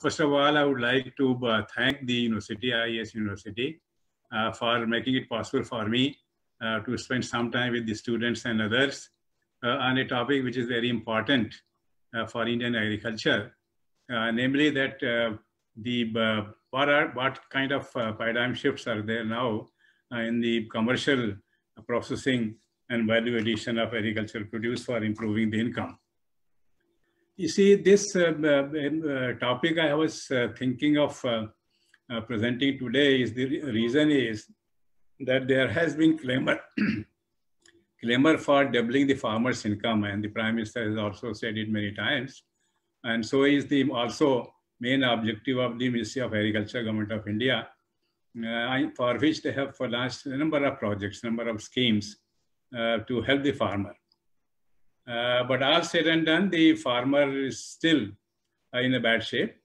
First of all, I would like to thank the university, IES University, for making it possible for me to spend some time with the students and others on a topic which is very important for Indian agriculture, namely that what kind of paradigm shifts are there now in the commercial processing and value addition of agricultural produce for improving the income. You see, this topic I was thinking of presenting today is the reason is that there has been clamor for doubling the farmers' income, and the Prime Minister has also said it many times. And so is the also main objective of the Ministry of Agriculture, Government of India, for which they have launched a number of projects, number of schemes to help the farmer. But all said and done, the farmer is still in a bad shape.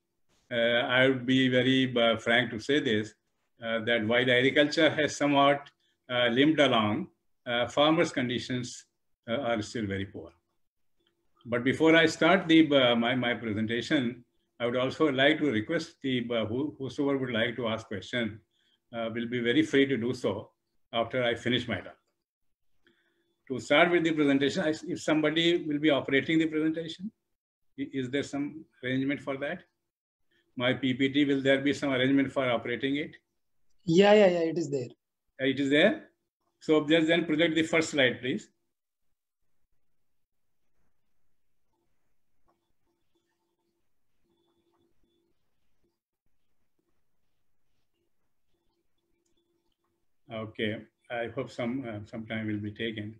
I would be very frank to say this, that while agriculture has somewhat limped along, farmers' conditions are still very poor. But before I start my presentation, I would also like to request whosoever would like to ask questions will be very free to do so after I finish my talk. To start with the presentation, if somebody will be operating the presentation, is there some arrangement for that? My PPT, will there be some arrangement for operating it? Yeah, it is there. It is there? So just then project the first slide, please. Okay, I hope some time will be taken.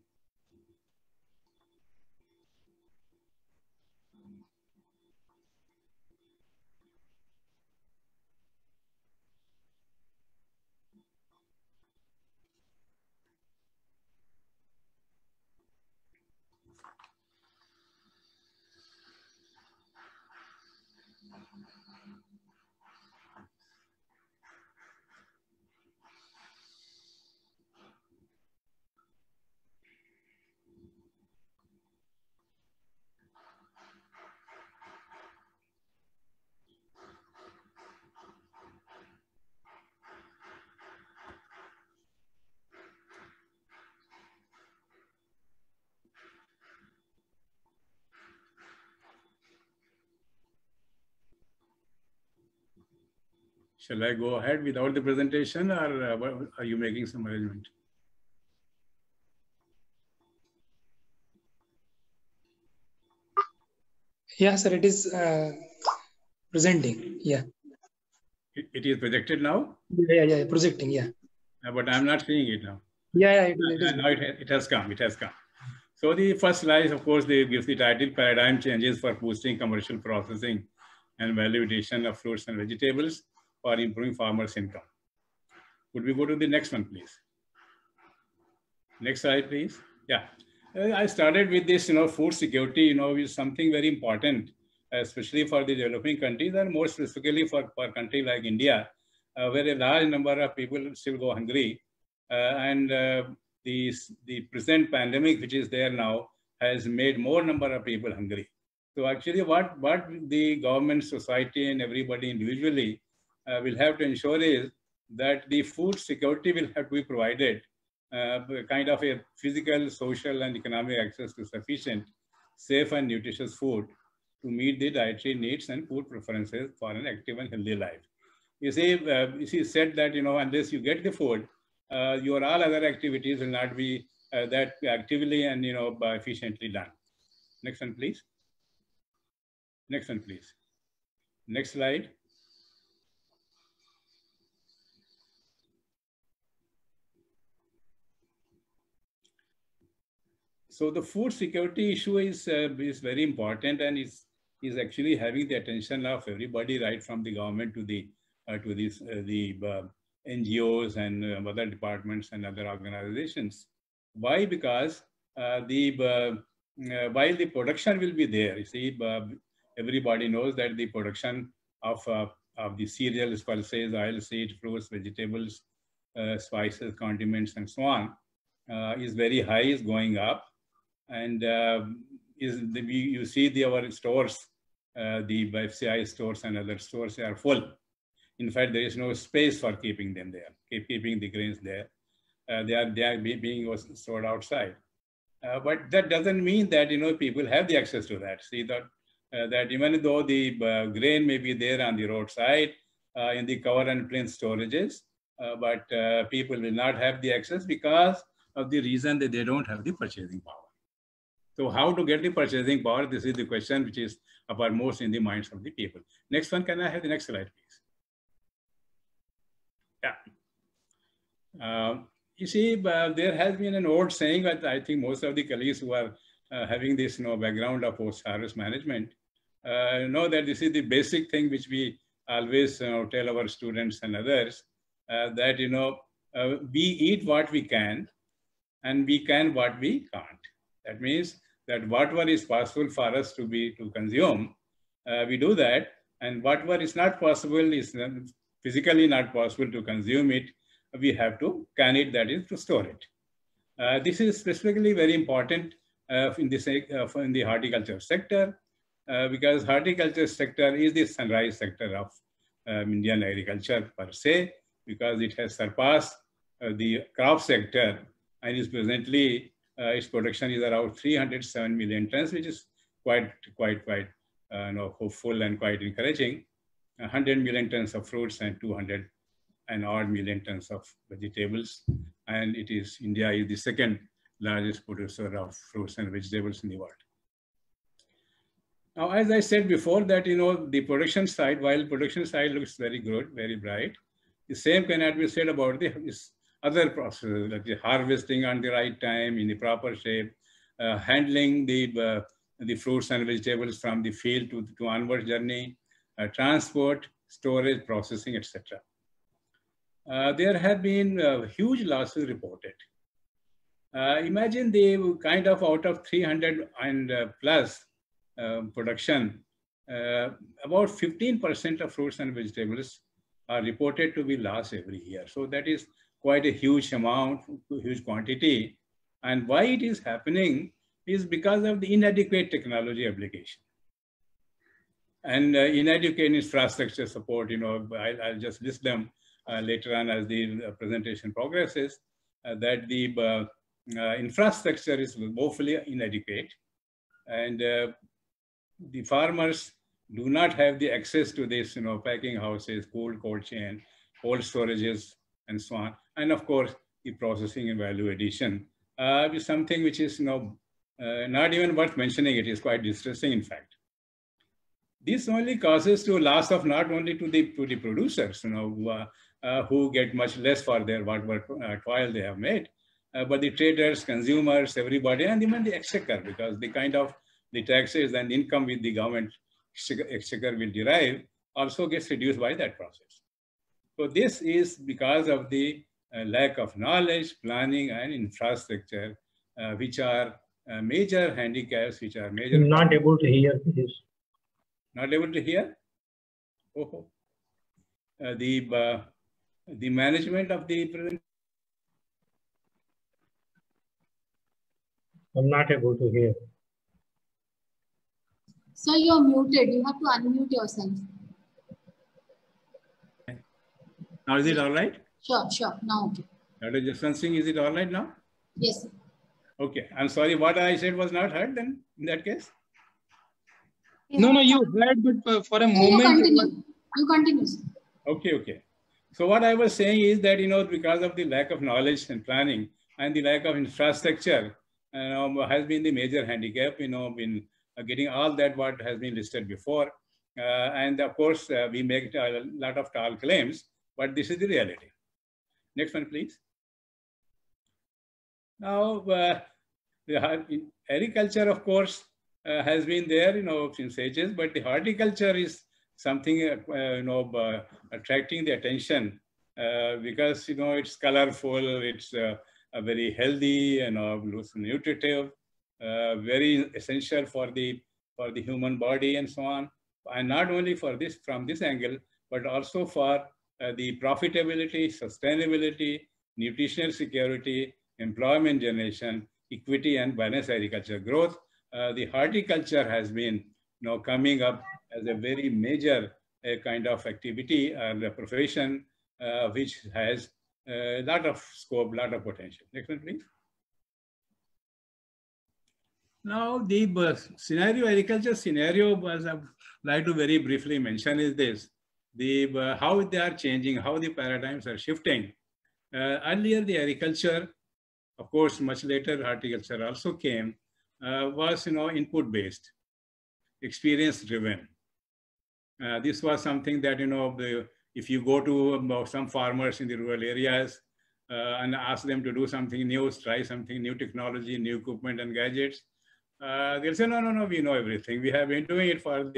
Shall I go ahead without the presentation, or are you making some arrangement? Yeah, sir, it is presenting. Yeah. It is projected now? Yeah, projecting, yeah. But I'm not seeing it now. Yeah, now it has come, it has come. So the first slide, of course, they gives the title, Paradigm Changes for Boosting Commercial Processing and Value Addition of Fruits and Vegetables for Improving Farmers' Income. Could we go to the next one, please? Next slide, please. Yeah. I started with this, food security, is something very important, especially for the developing countries and more specifically for a country like India, where a large number of people still go hungry. The present pandemic, which is there now, has made more number of people hungry. So actually what the government, society, and everybody individually will have to ensure is that the food security will have to be provided, kind of a physical, social, and economic access to sufficient, safe, and nutritious food to meet the dietary needs and food preferences for an active and healthy life. You see, said that, unless you get the food, your all other activities will not be that actively and, efficiently done. Next one, please. Next one, please. Next slide. So the food security issue is very important and is actually having the attention of everybody, right from the government to the NGOs and other departments and other organizations. Why? Because while the production will be there, you see, everybody knows that the production of the cereals, pulses, oilseeds, fruits, vegetables, spices, condiments, and so on is very high, is going up. And you see our stores the FCI stores and other stores are full. In fact, there is no space for keeping them there, keeping the grains there. They are being stored outside. But that doesn't mean that people have the access to that. See that even though the grain may be there on the roadside in the cover and plinth storages, but people will not have the access because of the reason that they don't have the purchasing power. So how to get the purchasing power? This is the question which is uppermost in the minds of the people. Next one, can I have the next slide, please? Yeah. You see, there has been an old saying that I think most of the colleagues who are having this background of post-harvest management know that this is the basic thing which we always tell our students and others, that we eat what we can and we can what we can't. That means that whatever is possible for us to consume, we do that, and whatever is not possible, is physically not possible to consume it, we have to can it, that is to store it. This is specifically very important in the horticulture sector, because horticulture sector is the sunrise sector of Indian agriculture per se, because it has surpassed the crop sector and is presently its production is around 307 million tons, which is quite hopeful and quite encouraging. 100 million tons of fruits and 200 and odd million tons of vegetables, and India is the second largest producer of fruits and vegetables in the world. Now, as I said before, that the production side, while production side looks very good, very bright, the same cannot be said about this other processes, like the harvesting on the right time, in the proper shape, handling the fruits and vegetables from the field to onward journey, transport, storage, processing, etc. There have been huge losses reported. Imagine the kind of out of 300 and plus production, about 15% of fruits and vegetables are reported to be lost every year. So that is quite a huge amount, huge quantity. And why it is happening is because of the inadequate technology application. And inadequate infrastructure support, I'll just list them later on as the presentation progresses, that the infrastructure is woefully inadequate, and the farmers do not have the access to this, packing houses, cold chain, cold storages, and so on. And of course, the processing and value addition is something which is not even worth mentioning. It is quite distressing, in fact. This only causes to loss of not only to the producers, who get much less for their whatever toil they have made, but the traders, consumers, everybody, and even the exchequer, because the kind of the taxes and income with the government exchequer will derive also gets reduced by that process. So this is because of the lack of knowledge, planning, and infrastructure, which are major handicaps, which are major. I'm not able to hear this. Not able to hear? Oh. The management of the present. I'm not able to hear. Sir, you're muted. You have to unmute yourself. Now is it all right? Sure. Now okay. Dr. Jaswant Singh, is it all right now? Yes, sir. Okay. I'm sorry. What I said was not heard then, in that case? No, you heard, but for a moment. You continue, sir. Okay. So what I was saying is that, because of the lack of knowledge and planning and the lack of infrastructure, has been the major handicap, in getting all that what has been listed before. And of course, we make a lot of tall claims, but this is the reality. Next one, please. Now, the agriculture, of course, has been there, since ages, but the horticulture is something, attracting the attention because, it's colorful, it's very healthy and nutritive, very essential for the human body and so on. And not only for this, from this angle, but also for the profitability, sustainability, nutritional security, employment generation, equity, and balanced agriculture growth. The horticulture has been coming up as a very major kind of activity or the profession which has a lot of scope, lot of potential. Next one, please. Now, the scenario, agriculture scenario, was I would like to very briefly mention is this: how they are changing, how the paradigms are shifting. Earlier, the agriculture, of course, much later, horticulture also came, was input based, experience driven. This was something that if you go to some farmers in the rural areas and ask them to do something new, try something new technology, new equipment and gadgets, they'll say, no, we know everything. We have been doing it for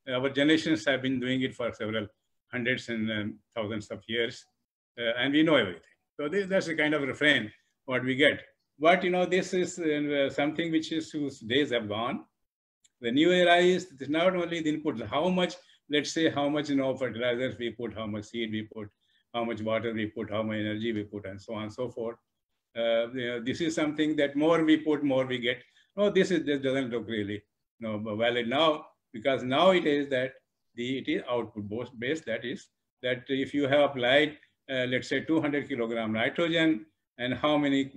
our generations have been doing it for several hundreds and thousands of years, and we know everything. So that's the kind of refrain what we get. But this is something which is whose days have gone. The new era is not only the input, how much, let's say how much fertilizers we put, how much seed we put, how much water we put, how much energy we put, and so on and so forth. This is something that more we put, more we get. No, this doesn't look really valid now, because now it is that it is output based. That is that if you have applied, let's say 200 kilogram nitrogen, and how many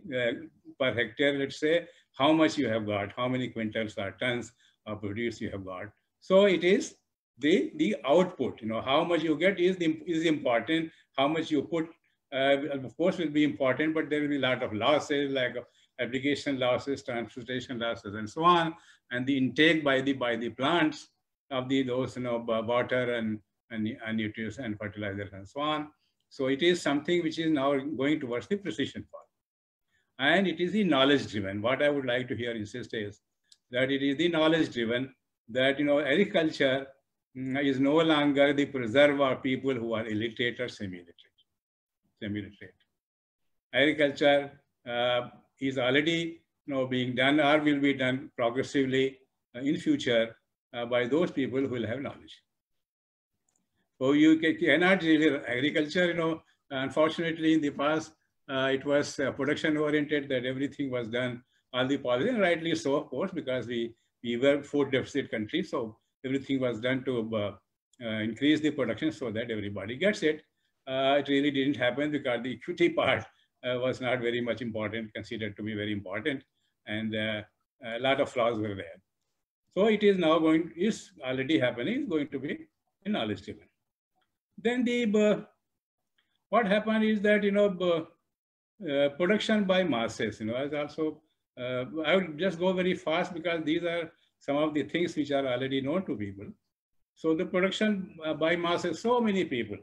per hectare, let's say, how much you have got, how many quintals or tons of produce you have got. So it is the output. How much you get is important. How much you put, of course, will be important, but there will be a lot of losses, like application losses, transportation losses, and so on, and the intake by the plants of those water and nutrients and fertilizers and so on. So it is something which is now going towards the precision farm, and it is the knowledge driven. What I would like to here insist is that it is the knowledge driven, that agriculture is no longer the preserve of people who are illiterate or semi-literate. Agriculture is already being done or will be done progressively in future by those people who will have knowledge. So you cannot really, agriculture, unfortunately in the past, it was production oriented, that everything was done, all the policy, and rightly so, of course, because we were food deficit country. So everything was done to increase the production so that everybody gets it. It really didn't happen because the equity part was not very much important, considered to be very important, and a lot of flaws were there. So it is now is already happening, is going to be knowledge driven. Then what happened is that production by masses, is also. I will just go very fast because these are some of the things which are already known to people. So the production by masses, so many people.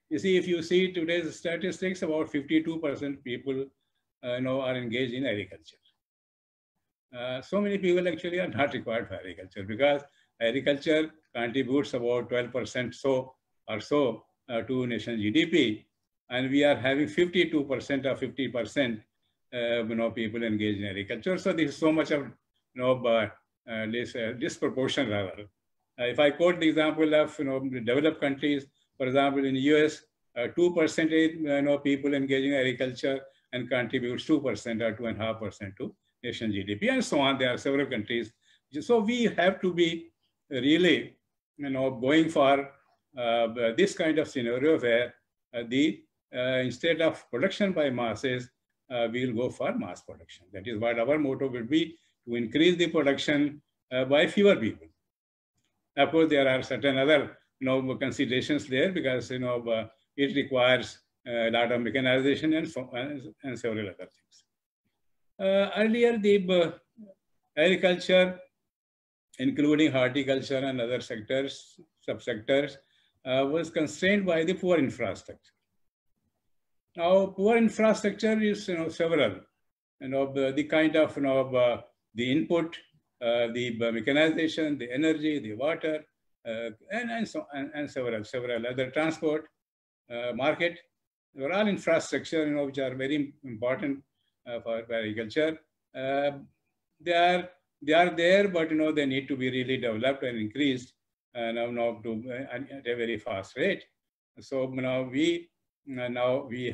You see, if you see today's statistics, about 52% people are engaged in agriculture. So many people actually are not required for agriculture, because agriculture contributes about 12% or so to nation GDP, and we are having 52% or 50% people engaged in agriculture. So this is so much of this disproportion rather. If I quote the example of developed countries, for example, in the US, 2% people engaging in agriculture and contributes 2% or 2.5% to nation GDP, and so on. There are several countries. So we have to be really, going for this kind of scenario where instead of production by masses, we will go for mass production. That is what our motto will be, to increase the production by fewer people. Of course, there are certain other considerations there, because it requires a lot of mechanization and several other things. Earlier, the agriculture, including horticulture and other sectors, subsectors, was constrained by the poor infrastructure. Now, poor infrastructure is several, the kind of the input, the mechanization, the energy, the water, and several other transport, market. They are all infrastructure, which are very important for agriculture. They are there, but they need to be really developed and increased now to at a very fast rate. So now we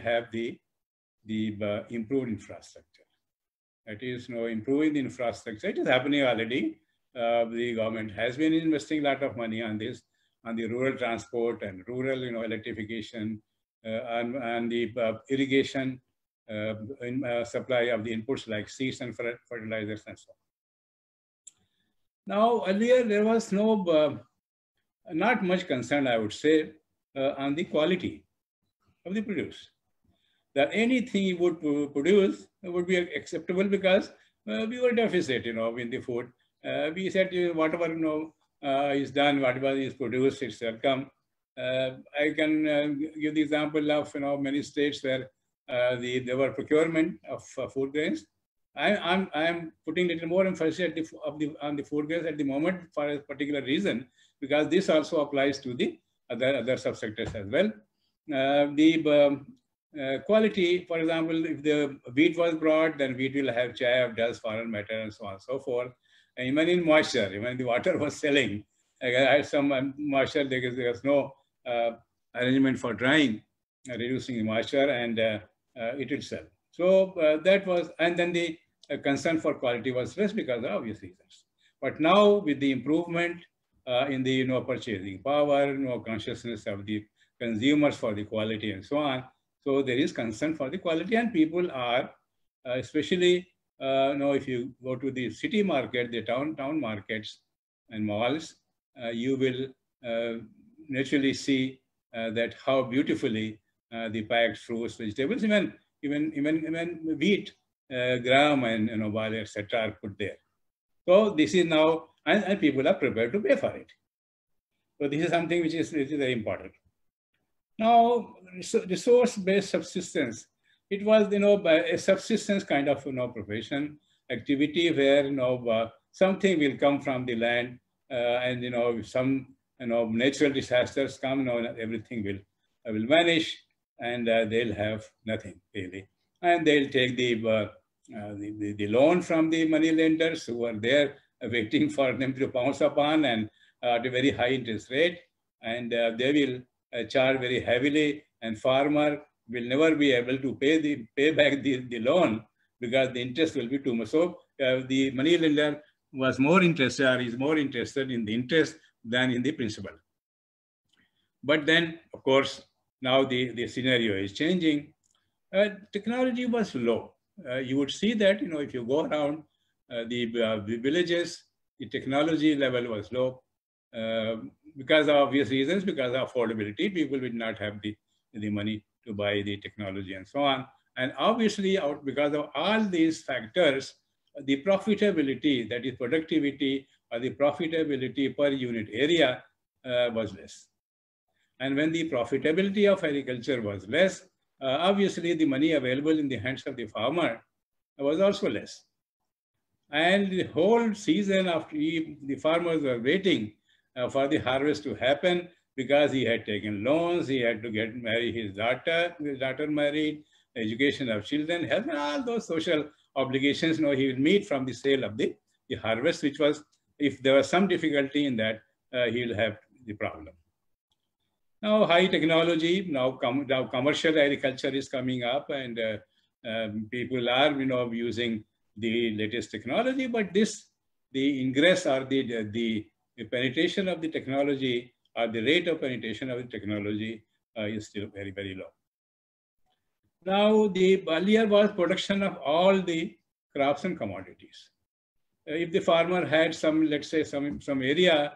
have the improved infrastructure. That is improving the infrastructure. It is happening already. the government has been investing a lot of money on this, on the rural transport and rural, electrification, and the irrigation, supply of the inputs like seeds and fertilizers and so on. Now, earlier there was not much concern, I would say, on the quality of the produce. That anything you would produce would be acceptable because we were deficit, in the food. We said whatever is done, whatever is produced, it's welcome. I can give the example of many states where there were procurement of food grains. I'm putting a little more emphasis on the food grains at the moment for a particular reason, because this also applies to the other subsectors as well. The quality, for example, if the wheat was brought, then wheat will have chaff, dust, foreign matter, and so on and so forth. And even in moisture, even the water was selling, I had some moisture, there was no arrangement for drying, reducing the moisture, and it will sell. So that was, and then the concern for quality was less because of obvious reasons. But now with the improvement in the purchasing power, consciousness of the consumers for the quality and so on, so there is concern for the quality, and people are, especially if you go to the city market, the town markets and malls, you will naturally see that how beautifully the packed fruits, vegetables, even wheat, gram and barley, etc. are put there. So this is now, and people are prepared to pay for it. So this is something which is very important. Now, resource-based subsistence, it was a subsistence kind of profession, activity where something will come from the land, and if some natural disasters come, everything will vanish, and they'll have nothing really, and they'll take the loan from the money lenders who are there waiting for them to pounce upon, and at a very high interest rate, and they will charge very heavily, and farmer will never be able to pay back the loan because the interest will be too much. So the money lender was more interested, or is more interested in the interest than in the principal. But then, of course, now the scenario is changing. Technology was low. You would see that if you go around the villages, the technology level was low. Because of obvious reasons, because of affordability, people did not have the money to buy the technology and so on. And obviously, because of all these factors, the profitability, that is productivity or the profitability per unit area was less. And when the profitability of agriculture was less, obviously the money available in the hands of the farmer was also less. And the whole season after the farmers were waiting for the harvest to happen, because he had taken loans, he had to marry his daughter married, education of children, health, and all those social obligations he will meet from the sale of the harvest, which was, if there was some difficulty in that, he will have the problem. Now high technology, now commercial agriculture is coming up, and people are using the latest technology, but the ingress or the penetration of the technology, or the rate of penetration of the technology is still very, very low. Now, the earlier was production of all the crops and commodities. If the farmer had some, let's say, some area,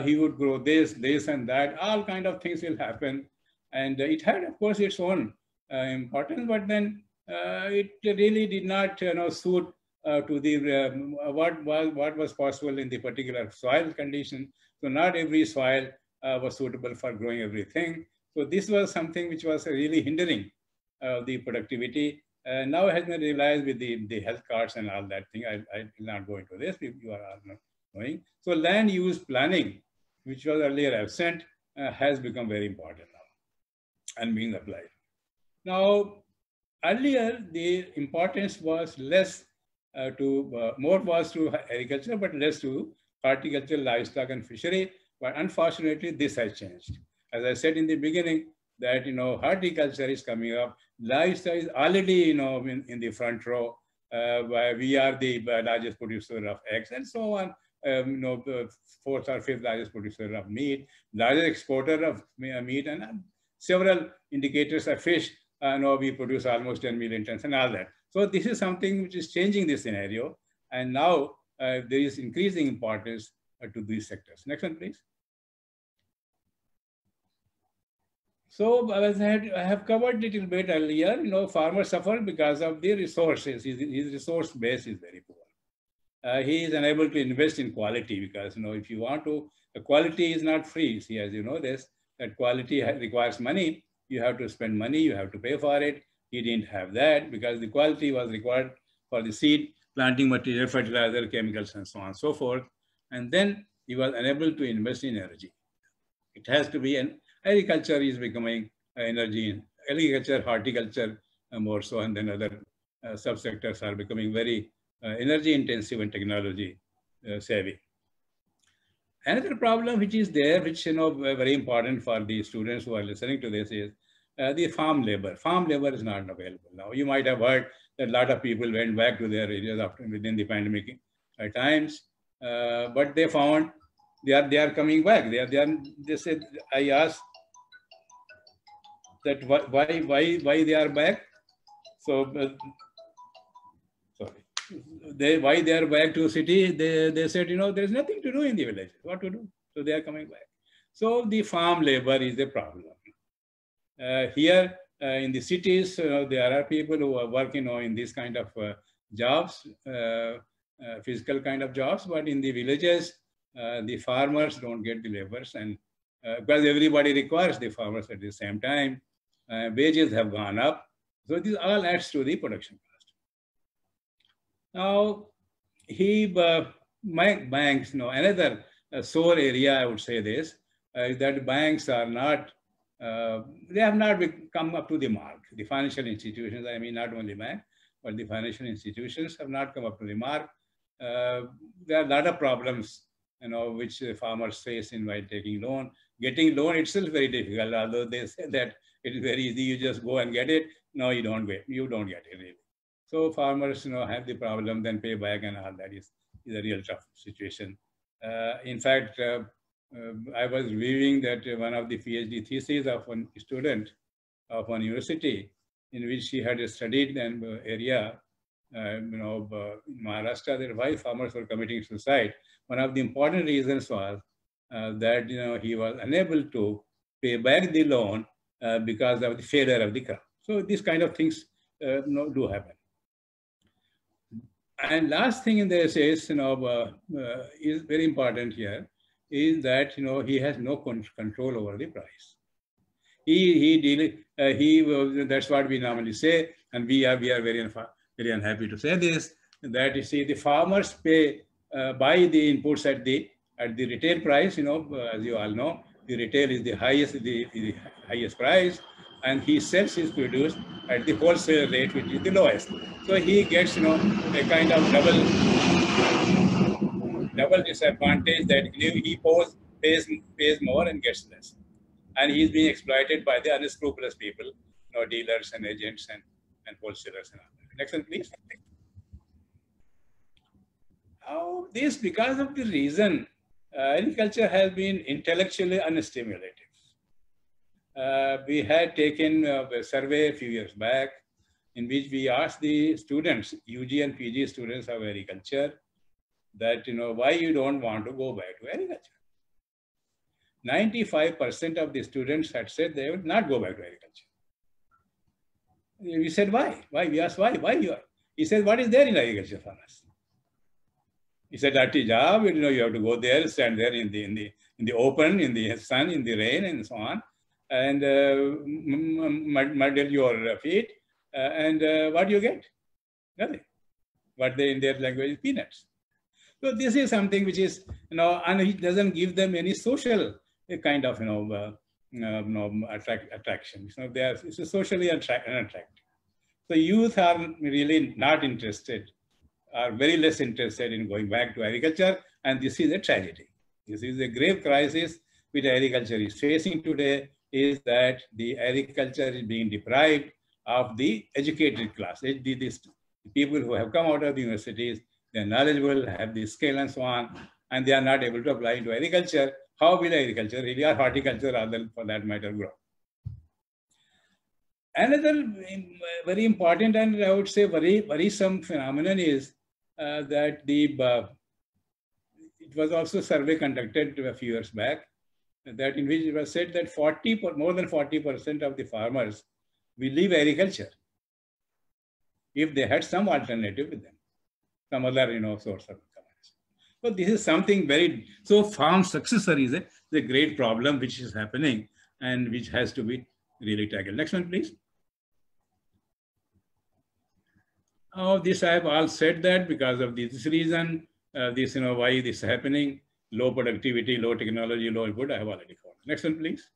he would grow this and that, all kind of things will happen. And it had, of course, its own importance, but then it really did not suit to the what was possible in the particular soil condition. So not every soil was suitable for growing everything. So this was something which was really hindering the productivity. Now it has been realized with the health cards and all that thing. I will not go into this if you are not knowing. So land use planning, which was earlier absent, has become very important now and being applied. Now, earlier the importance was less more was to agriculture, but less to horticulture, livestock, and fishery. But unfortunately, this has changed. As I said in the beginning, that horticulture is coming up. Livestock is already in the front row. We are the largest producer of eggs and so on. the fourth or fifth largest producer of meat, largest exporter of meat, and several indicators of fish. We produce almost 10 million tons and all that. So this is something which is changing the scenario. And now there is increasing importance to these sectors. Next one, please. So as I have covered a little bit earlier, farmers suffer because of the resources. His resource base is very poor. He is unable to invest in quality because, if you want to, the quality is not free. See, as you know this, that quality requires money. You have to spend money, you have to pay for it. He didn't have that because the quality was required for the seed, planting material, fertilizer, chemicals, and so on and so forth. And then he was unable to invest in energy. It has to be agriculture is becoming energy, agriculture, horticulture more so, and then other subsectors are becoming very energy intensive and technology savvy. Another problem which is there, which very important for the students who are listening to this is the farm labor. Farm labor is not available now. You might have heard that a lot of people went back to their areas within the pandemic times, but they found they are coming back. They said, I asked that why they are back. So sorry, why they are back to city? They said, there's nothing to do in the village. What to do? So they are coming back. So the farm labor is a problem. Here in the cities, there are people who are working in this kind of jobs, physical kind of jobs, but in the villages, the farmers don't get the laborers, and because everybody requires the farmers at the same time, wages have gone up. So this all adds to the production cost. Now, banks, another sore area, I would say this, that banks are not, they have not come up to the mark. The financial institutions, I mean, not only banks, but the financial institutions have not come up to the mark. There are a lot of problems, which farmers face in while taking loan. Getting loan itself very difficult, although they say that it is very easy, you just go and get it. No, you don't get it really. So farmers, have the problem, then pay back and all that is a real tough situation. In fact, I was reviewing that one of the PhD theses of one student of one university in which she had studied an area, in Maharashtra, that why farmers were committing suicide. One of the important reasons was that, he was unable to pay back the loan because of the failure of the crop. So these kind of things do happen. And last thing in this is, is very important here, is that, he has no control over the price. That's what we normally say, and we are very unhappy to say this, that you see the farmers buy the inputs at the retail price, as you all know, the retail is the highest price, and he sells his produce at the wholesale rate, which is the lowest. So he gets, a kind of double disadvantage that he pays more and gets less. And he's being exploited by the unscrupulous people, dealers and agents and wholesalers and all that. Next one, please. How this, because of the reason, agriculture has been intellectually unstimulative. We had taken a survey a few years back in which we asked the students, UG and PG students of agriculture, that, why you don't want to go back to agriculture. 95% of the students had said they would not go back to agriculture. We said, why? We asked, why? He said, what is there in agriculture for us? He said, dirty job, you have to go there, stand there in the open, in the sun, in the rain, and so on, and muddle your feet, and what do you get? Nothing. What they in their language is peanuts. So this is something which is, and it doesn't give them any social kind of, attraction. It's socially unattractive. So youth are really not interested, are very less interested in going back to agriculture, and this is a tragedy. This is a grave crisis which agriculture is facing today, is that the agriculture is being deprived of the educated class. The people who have come out of the universities, they're knowledgeable, have the skill and so on, and they are not able to apply into agriculture, how will agriculture really, or horticulture rather for that matter, grow? Another very important and I would say very worrisome phenomenon is that it was also a survey conducted a few years back, that in which it was said that more than 40% of the farmers will leave agriculture if they had some alternative with them, some other source of income. So this is something so farm successor is a great problem which is happening and which has to be really tackled. Next one, please. This I have all said that because of this reason, why this is happening, low productivity, low technology, low input, I have already covered. Next one, please.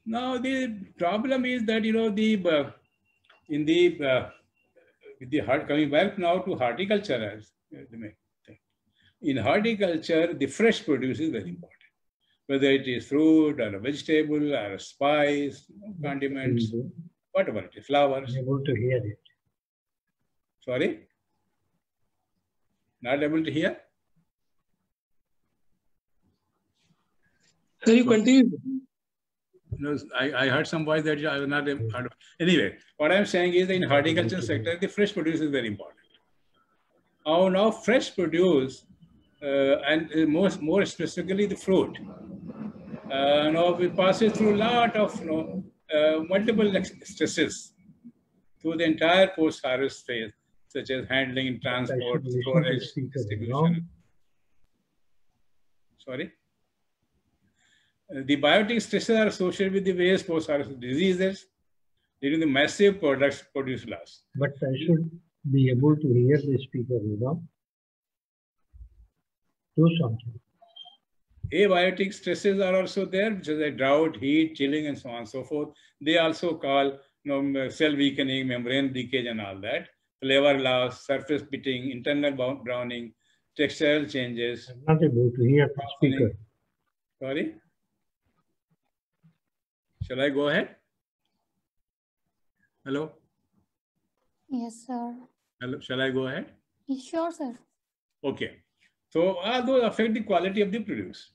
Now the problem is that coming back now to horticulture, in horticulture the fresh produce is very important, whether it is fruit or a vegetable or a spice, condiments, whatever it is, flowers. I'm able to hear it. Sorry? Not able to hear? Sir, you continue. No, I heard some voice that I was not able to. Anyway, what I'm saying is that in horticulture sector, the fresh produce is very important. Now fresh produce, and more specifically the fruit, it passes through a lot of multiple stresses through the entire post-harvest phase, such as handling, transport, storage, distribution. Sorry? The biotic stresses are associated with the various post-harvest diseases, leading to massive produce loss. But I should be able to hear the speaker, Do something. Abiotic stresses are also there, which is like drought, heat, chilling, and so on and so forth. They also call cell weakening, membrane leakage, and all that. Flavor loss, surface pitting, internal browning, textural changes. I'm not able to hear the speaker. Sorry? Shall I go ahead? Hello? Yes, sir. Hello, shall I go ahead? Sure, sir. Okay. So all those affect the quality of the produce,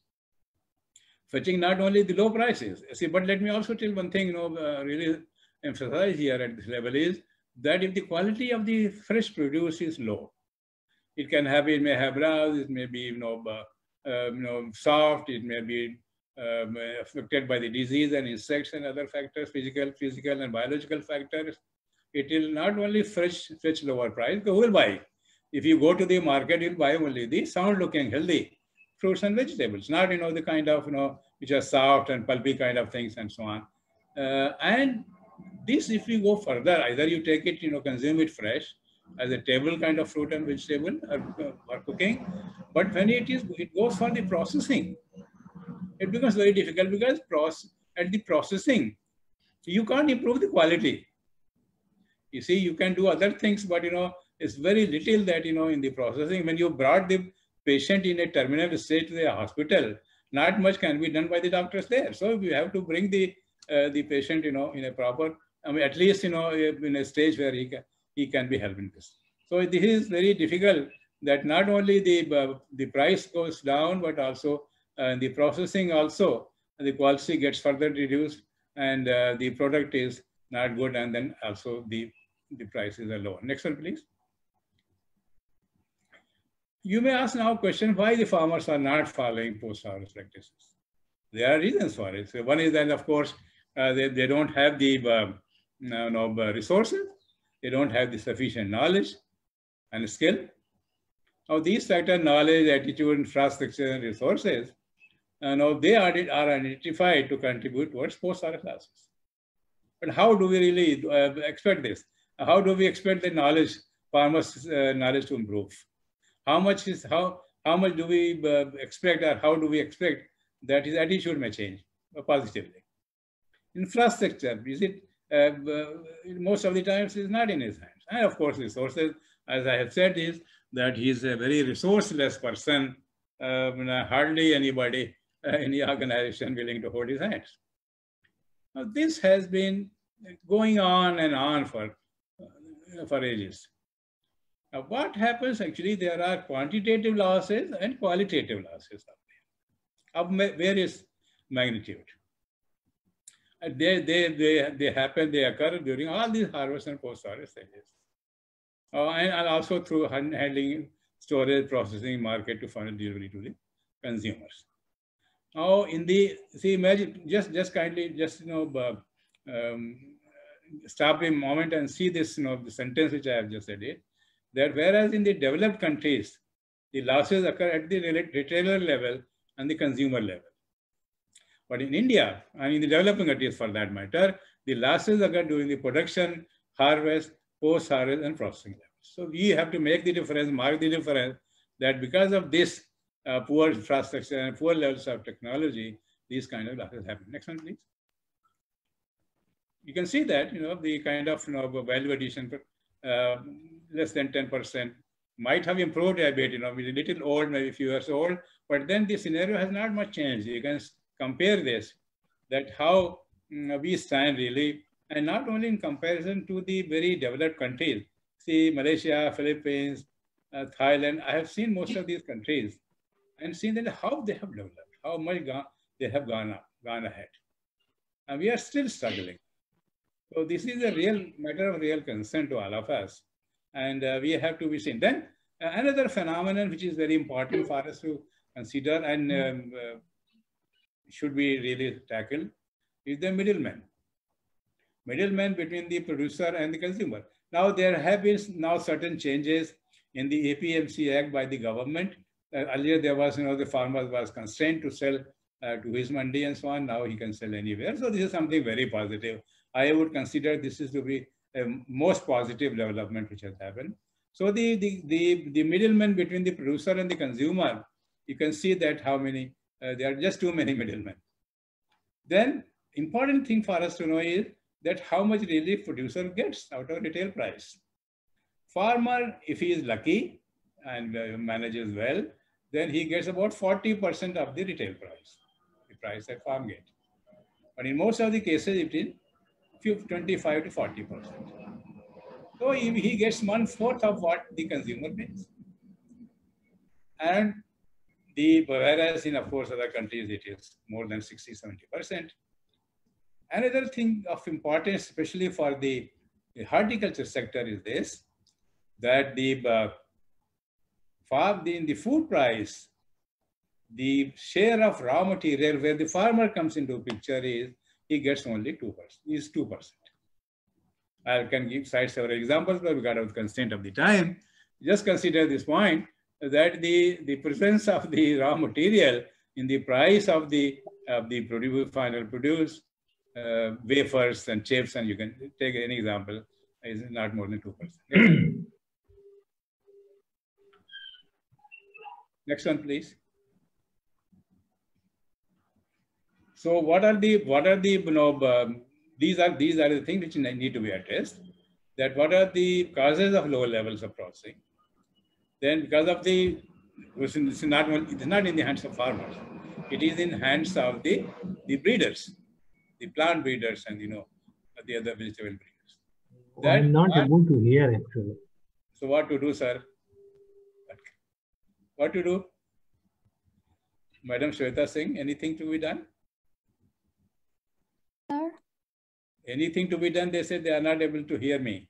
fetching not only the low prices. See, but let me also tell one thing, really emphasize here at this level is that if the quality of the fresh produce is low, it may have browse, it may be soft, it may be affected by the disease and insects and other factors, physical and biological factors. It will not only fetch lower price, who will buy? If you go to the market, you'll buy only the sound-looking, healthy fruits and vegetables, not the kind of which are soft and pulpy kind of things and so on. And this, if you go further, either you take it, consume it fresh as a table kind of fruit and vegetable or cooking, but when it goes for the processing, it becomes very difficult because at the processing, you can't improve the quality. You see, you can do other things, but it's very little that in the processing. When you brought the patient in a terminal state to the hospital, not much can be done by the doctors there. So you have to bring the patient in a proper, at least in a stage where he can be helping this. So this is very difficult. That not only the price goes down, but also the processing also, the quality gets further reduced, and the product is not good, and then also the prices are low. Next one, please. You may ask now a question, why the farmers are not following post-harvest practices? There are reasons for it. So one is that, of course, they don't have the resources. They don't have the sufficient knowledge and skill. Now, these factors, knowledge, attitude, infrastructure, and resources, they are identified to contribute towards post-harvest losses. But how do we really expect this? How do we expect the farmers' knowledge to improve? How much do we expect, or how do we expect that his attitude may change positively? Infrastructure, is it most of the times is not in his hands. And of course, resources, as I have said, is that he is a very resourceless person. Hardly anybody, any organization willing to hold his hands. Now, this has been going on and on for ages. Now, what happens actually, there are quantitative losses and qualitative losses of various magnitude. They happen, they occur during all these harvest and post-harvest stages. And also through handling, storage, processing, market to final delivery to the consumers. Now, imagine, just kindly, stop a moment and see this, the sentence which I have just said it, that whereas in the developed countries, the losses occur at the retailer level and the consumer level. But in India, and in the developing countries for that matter, the losses occur during the production, harvest, post-harvest, and processing levels. So we have to make the difference, mark the difference, that because of this poor infrastructure and poor levels of technology, these kind of losses happen. Next one, please. You can see that, the kind of value addition, less than 10%, might have improved a bit, a little old, maybe a few years old, but then the scenario has not much changed. You can compare this, that how we stand really, and not only in comparison to the very developed countries. See, Malaysia, Philippines, Thailand, I have seen most of these countries and seen that how they have developed, how much they have gone ahead. And we are still struggling. So this is a real matter of real concern to all of us. And we have to be seen. Then another phenomenon which is very important for us to consider and should be really tackled is the middleman. Middleman between the producer and the consumer. Now there have been certain changes in the APMC Act by the government. Earlier there was, the farmer was constrained to sell to his mandi and so on. Now he can sell anywhere. So this is something very positive. I would consider this is to be a most positive development which has happened. So the middleman between the producer and the consumer, you can see that how many, there are just too many middlemen. Then important thing for us to know is that how much really producer gets out of retail price. Farmer, if he is lucky and manages well, then he gets about 40% of the retail price, the price that farm gets. But in most of the cases, it is 25 to 40%. So he gets 1/4 of what the consumer pays. And whereas in, of course, other countries, it is more than 60, 70%. Another thing of importance, especially for the horticulture sector, is this, that in the food price, the share of raw material where the farmer comes into picture is, he gets only 2%. I can cite several examples, but because of the constraint of the time, just consider this point, that the presence of the raw material in the price of the final produce, wafers and chips, and you can take any example, is not more than 2%. Next one, please. So what are the these are the things which need to be addressed. That what are the causes of low levels of processing? Then because of it's not in the hands of farmers. It is in hands of the breeders, the plant breeders, and the other vegetable breeders. I'm not able to hear actually. So what to do, sir? What to do? Madam Shweta Singh, anything to be done? Sir? Anything to be done? They said they are not able to hear me.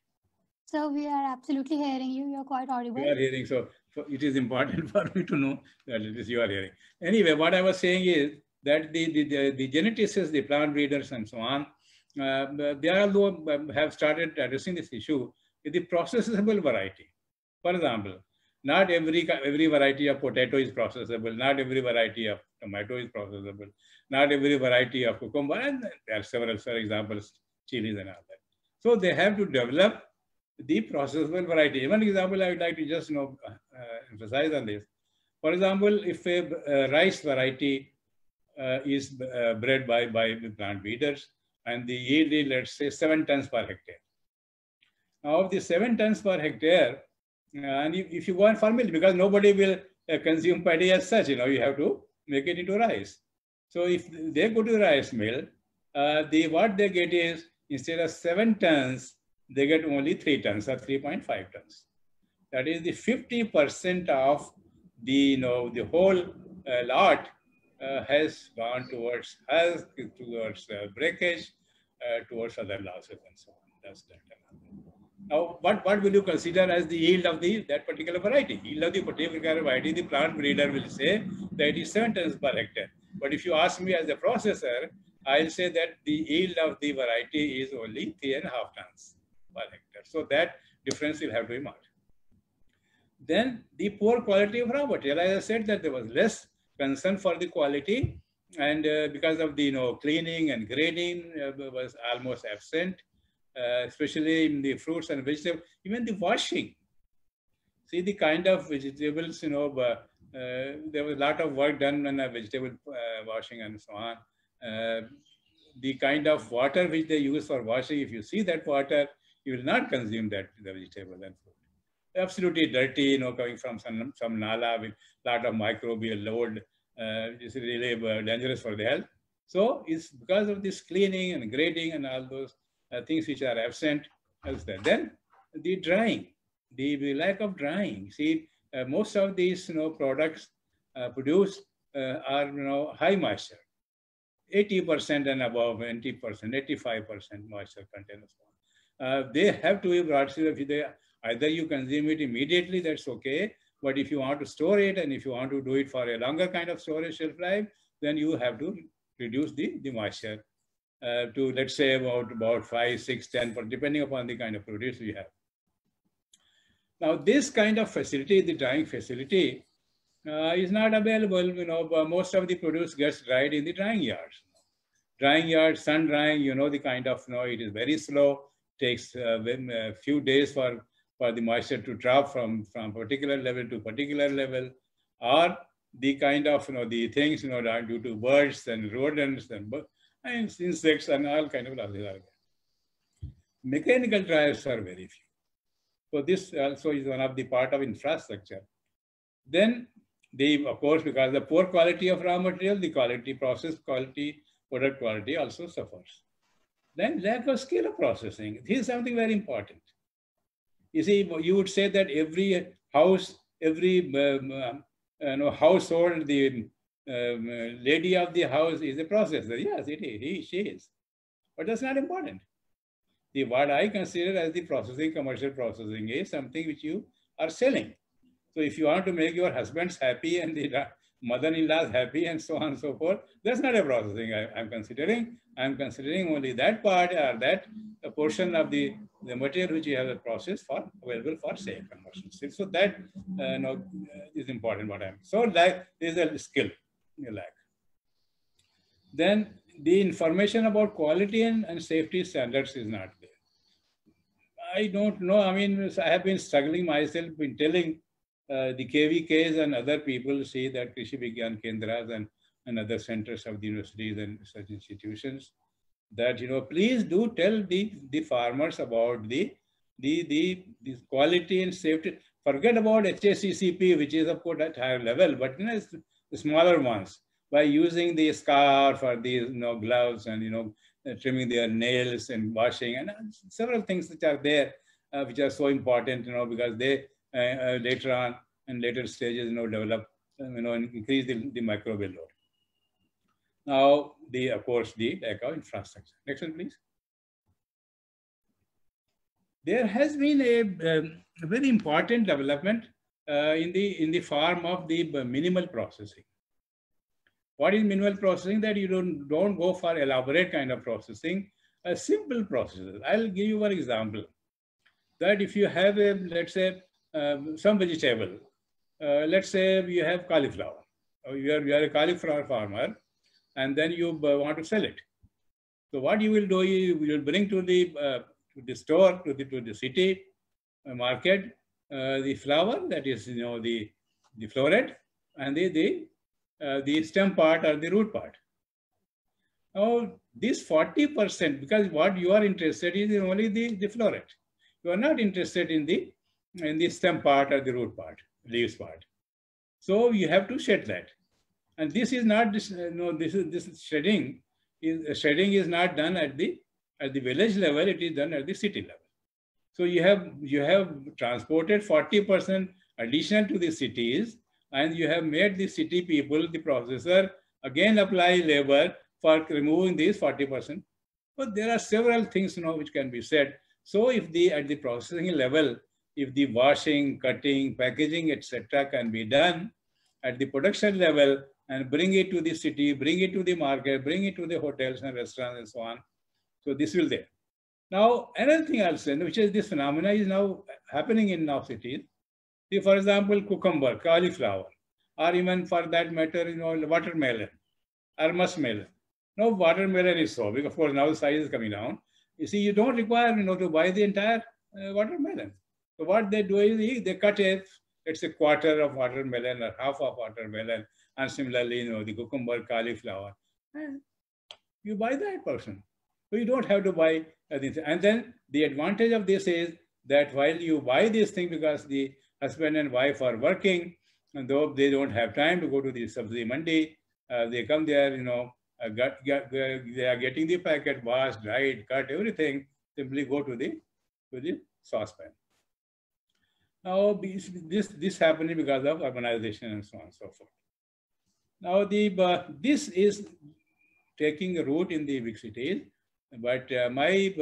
So we are absolutely hearing you. You're quite audible. You are hearing. So it is important for me to know that it is you are hearing. Anyway, what I was saying is that the geneticists, the plant breeders and so on, they all have started addressing this issue with the processable variety. For example, not every variety of potato is processable. Not every variety of tomato is processable. Not every variety of cucumber. And there are several examples, chilies and all that. So they have to develop the processable variety. One example I would like to just emphasize on this. For example, if a rice variety is bred by plant breeders, and the yield is, let's say, 7 tons per hectare. Now, of the 7 tons per hectare, and if you go on farm mill, because nobody will consume paddy as such, you have to make it into rice. So if they go to the rice mill, what they get is, instead of 7 tons, they get only 3 tons or 3.5 tons. That is the 50% of the, the whole lot has gone towards health, towards breakage, towards other losses and so on. That's that. Now, what will you consider as the yield of that particular variety? Yield of the particular variety, the plant breeder will say that it is 7 tons per hectare. But if you ask me as a processor, I'll say that the yield of the variety is only 3.5 tons per hectare. So that difference will have to be marked. Then the poor quality of raw material. As I said, that there was less concern for the quality, and because of the cleaning and grading was almost absent. Especially in the fruits and vegetables, even the washing. See the kind of vegetables, there was a lot of work done on vegetable washing and so on. The kind of water which they use for washing, if you see that water, you will not consume the vegetable and fruit. Absolutely dirty, coming from some nala with a lot of microbial load. It's really dangerous for the health. So it's because of this cleaning and grading and all those things which are absent elsewhere. Then the drying, the lack of drying. See, most of these products produced are high moisture, 80% and above, 90%, 85% moisture content. They have to be brought to either you consume it immediately, that's okay. But if you want to store it and if you want to do it for a longer kind of storage shelf life, then you have to reduce the moisture. To let's say about 5, 6, 10, depending upon the kind of produce we have. Now this kind of facility, the drying facility, is not available. Most of the produce gets dried in the drying yards. Drying yards, sun drying, the kind of, it is very slow. Takes a few days for the moisture to drop from particular level to particular level, or the kind of, the things, due to birds and rodents and insects and all kind of losses are there. Mechanical dryers are very few. So this also is one of the part of infrastructure. Then of course, because the poor quality of raw material, the quality, process quality, product quality also suffers. Then lack of skill of processing. This is something very important. You see, you would say that every house, every household, the lady of the house is a processor. Yes, it is. She is. But that's not important. What I consider as the processing, commercial processing, is something which you are selling. So if you want to make your husbands happy and the mother-in-laws happy and so on and so forth, that's not a processing I'm considering. I'm considering only that part or that portion of the material which you have a process for available for sale, commercial sale. So that is important. So there is a skill lack. Then the information about quality and safety standards is not there. I don't know. I mean, I have been struggling myself in telling the KVKs and other people see that Krishi Vigyan Kendras and other centers of the universities and such institutions that, please do tell the farmers about the quality and safety. Forget about HACCP, which is of course at higher level, but the smaller ones, by using the scarf or the gloves and trimming their nails and washing and several things which are there, which are so important, because they later on and later stages, develop, and increase the microbial load. Now, of course, the lack of infrastructure. Next one, please. There has been a very important development in the form of the minimal processing. What is minimal processing? That you don't go for elaborate kind of processing, a simple process. I'll give you one example. That if you have let's say, some vegetable, let's say you have cauliflower. You are a cauliflower farmer, and then you want to sell it. So what you will do, you will bring to the store, to the city market, the flower, that is, the floret, and the stem part or the root part. Now, this 40%, because what you are interested in is only the floret. You are not interested in the stem part or the root part, leaves part. So you have to shed that. And this is not this shredding. Shredding is not done at the village level. It is done at the city level. So you have transported 40% additional to the cities, and you have made the city people, the processor, again apply labor for removing these 40%. But there are several things which can be said. So if at the processing level, if the washing, cutting, packaging, etc. can be done at the production level and bring it to the city, bring it to the market, bring it to the hotels and restaurants and so on. So this will there. Now, another thing also, which is this phenomena is now happening in now cities. See, for example, cucumber, cauliflower, or even for that matter, watermelon or muskmelon. Now, watermelon is so big. Of course, now the size is coming down. You see, you don't require, to buy the entire watermelon. So what they do is they cut it. It's a quarter of watermelon or half of watermelon, and similarly, the cucumber, cauliflower. And you buy that person. So you don't have to buy this. And then the advantage of this is that while you buy this thing, because the husband and wife are working, and though they don't have time to go to the sabzi mandi, they come there, they are getting the packet washed, dried, cut, everything. Simply go to the saucepan. Now this happening because of urbanization and so on and so forth. Now this is taking a root in the big cities. But my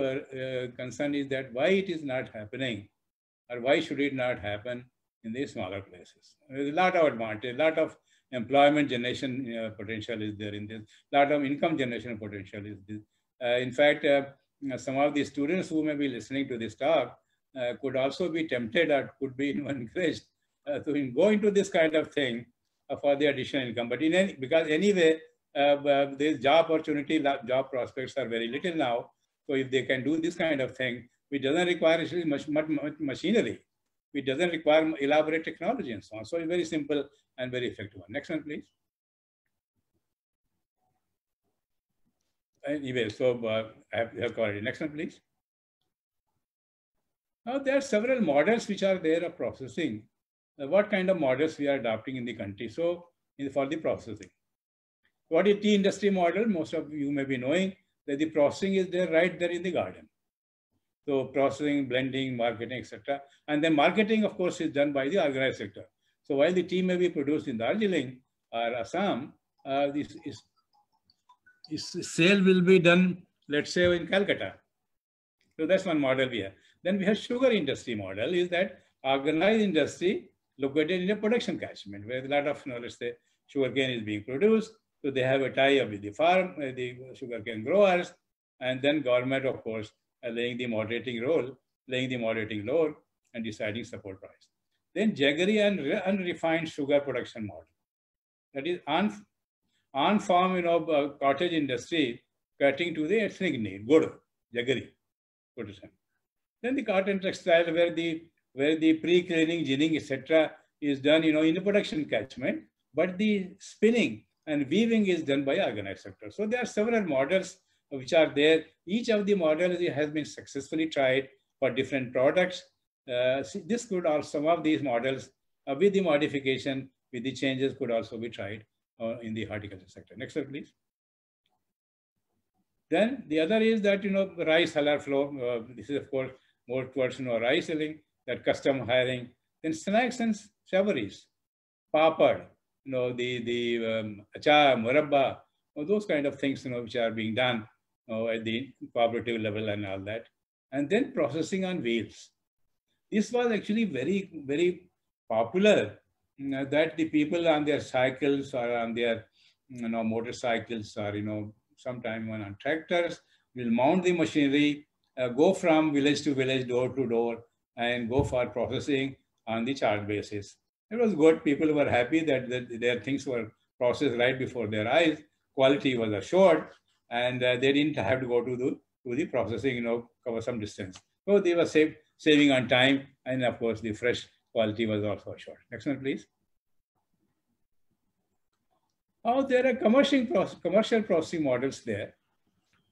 concern is that why it is not happening, or why should it not happen in the smaller places? There's a lot of advantage, a lot of employment generation potential is there in this, a lot of income generation potential is there. In fact, some of the students who may be listening to this talk could also be tempted or could be encouraged to go into this kind of thing for the additional income. But because anyway, the job opportunity, job prospects are very little now. So if they can do this kind of thing, which doesn't require actually much machinery, it doesn't require elaborate technology and so on. So it's very simple and very effective one. Next one, please. Anyway, so I have covered it. Next one, please. Now there are several models which are there of processing. What kind of models we are adopting in the country? So for the processing. What is tea industry model? Most of you may be knowing that the processing is there right there in the garden. So processing, blending, marketing, etc. And then marketing, of course, is done by the organized sector. So while the tea may be produced in Darjeeling or Assam, this sale will be done, let's say, in Calcutta. So that's one model we have. Then we have sugar industry model, is that organized industry located in a production catchment where a lot of, let's say, sugarcane is being produced. So they have a tie-up with the farm, the sugarcane growers, and then government, of course, laying the moderating load and deciding support price. Then jaggery and unrefined sugar production model. That is on-farm, cottage industry cutting to the ethnic need, good, jaggery production. Then the cotton textile where the pre-cleaning, ginning, etc. is done, in the production catchment, but the spinning and weaving is done by organized sector. So there are several models which are there. Each of the models has been successfully tried for different products. This could also, some of these models with the modification, with the changes could also be tried in the horticulture sector. Next slide, please. Then the other is that, rice halal flow. This is, of course, more towards, rice selling, that custom hiring. Then snacks and savories, papad, the achar, murabba, those kind of things, which are being done at the cooperative level and all that. And then processing on wheels. This was actually very, very popular, that the people on their cycles or on their, motorcycles or, sometime on tractors will mount the machinery, go from village to village, door to door, and go for processing on the charge basis. It was good. People were happy that their things were processed right before their eyes. Quality was assured, and they didn't have to go to the processing, cover some distance. So they were saving on time, and of course the fresh quality was also assured. Next one, please. Now there are commercial processing models there,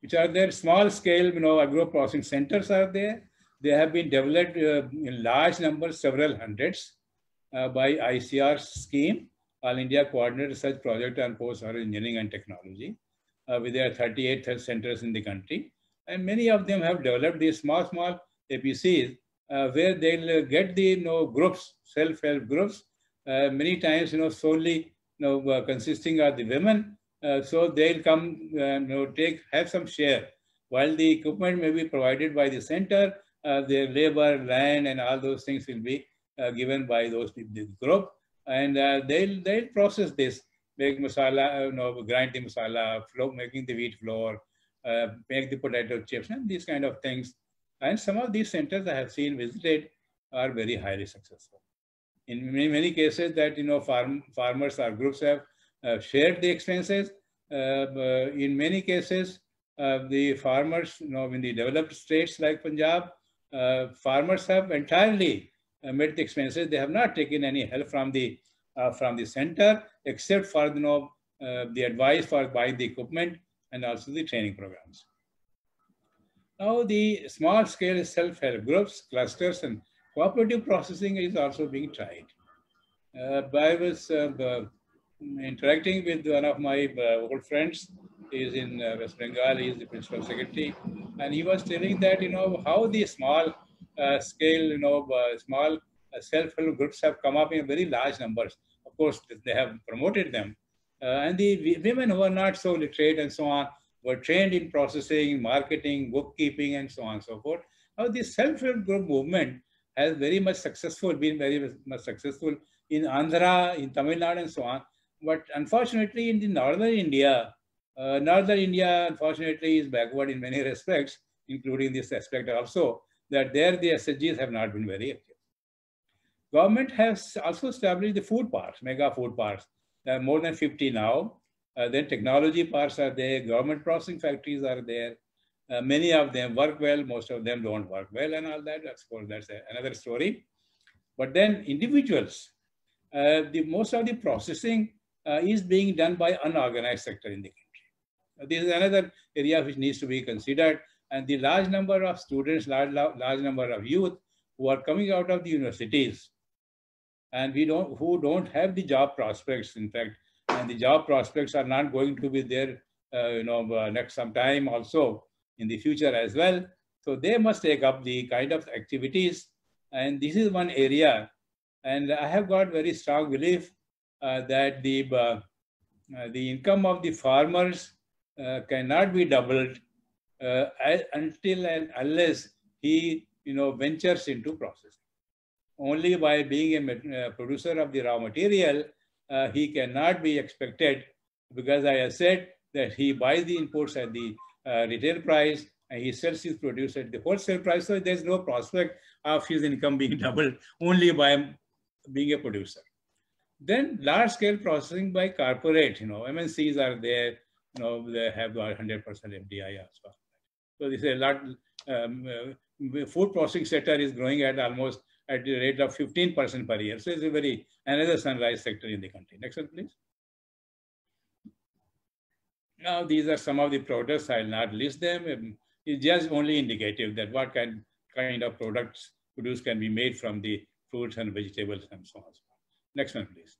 which are there. Small scale, agro processing centers are there. They have been developed in large numbers, several hundreds, by ICR scheme, All India Coordinated Research Project on Post-Harvest Engineering and Technology, with their 38 centers in the country. And many of them have developed these small APCs where they'll get the groups, self-help groups, many times solely consisting of the women. So they'll come have some share, while the equipment may be provided by the center. Their labor, land, and all those things will be given by those the group, and they'll process this, make masala, grind the masala, making the wheat flour, make the potato chips, and these kind of things. And some of these centers I have seen visited are very highly successful. In many cases, that farmers or groups have shared the expenses. In many cases, the farmers, in the developed states like Punjab, farmers have entirely met the expenses. They have not taken any help from the center, except for the advice for buying the equipment and also the training programs. Now, the small-scale self-help groups, clusters, and cooperative processing is also being tried. I was interacting with one of my old friends. He is in West Bengal. He is the principal secretary, and he was telling that how the small scale, small self-help groups have come up in very large numbers. Of course, they have promoted them, and the women who are not so literate and so on were trained in processing, marketing, bookkeeping, and so on and so forth. Now, the self-help group movement has been very much successful in Andhra, in Tamil Nadu, and so on. But unfortunately, in the northern India, unfortunately, is backward in many respects, including this aspect also, that there the SHGs have not been very active. Government has also established the food parks, mega food parks. There are more than 50 now. Then technology parks are there, government processing factories are there. Many of them work well, most of them don't work well, and all that. Of course, that's another story. But then individuals, most of the processing is being done by unorganized sector in the country. This is another area which needs to be considered. And the large number of students, large number of youth who are coming out of the universities, and who don't have the job prospects, in fact, and the job prospects are not going to be there, next some time also in the future as well. So they must take up the kind of activities, and this is one area. And I have got very strong belief that the income of the farmers cannot be doubled until and unless he ventures into processing. Only by being a producer of the raw material, he cannot be expected, because I have said that he buys the inputs at the retail price and he sells his produce at the wholesale price. So there's no prospect of his income being doubled only by being a producer. Then large-scale processing by corporate, MNCs are there, they have 100% FDI as well. So this is a lot. Food processing sector is growing at almost at the rate of 15% per year. So it's another sunrise sector in the country. Next one, please. Now, these are some of the products. I'll not list them. It's just only indicative that what kind of products produced can be made from the fruits and vegetables and so on. Next one, please.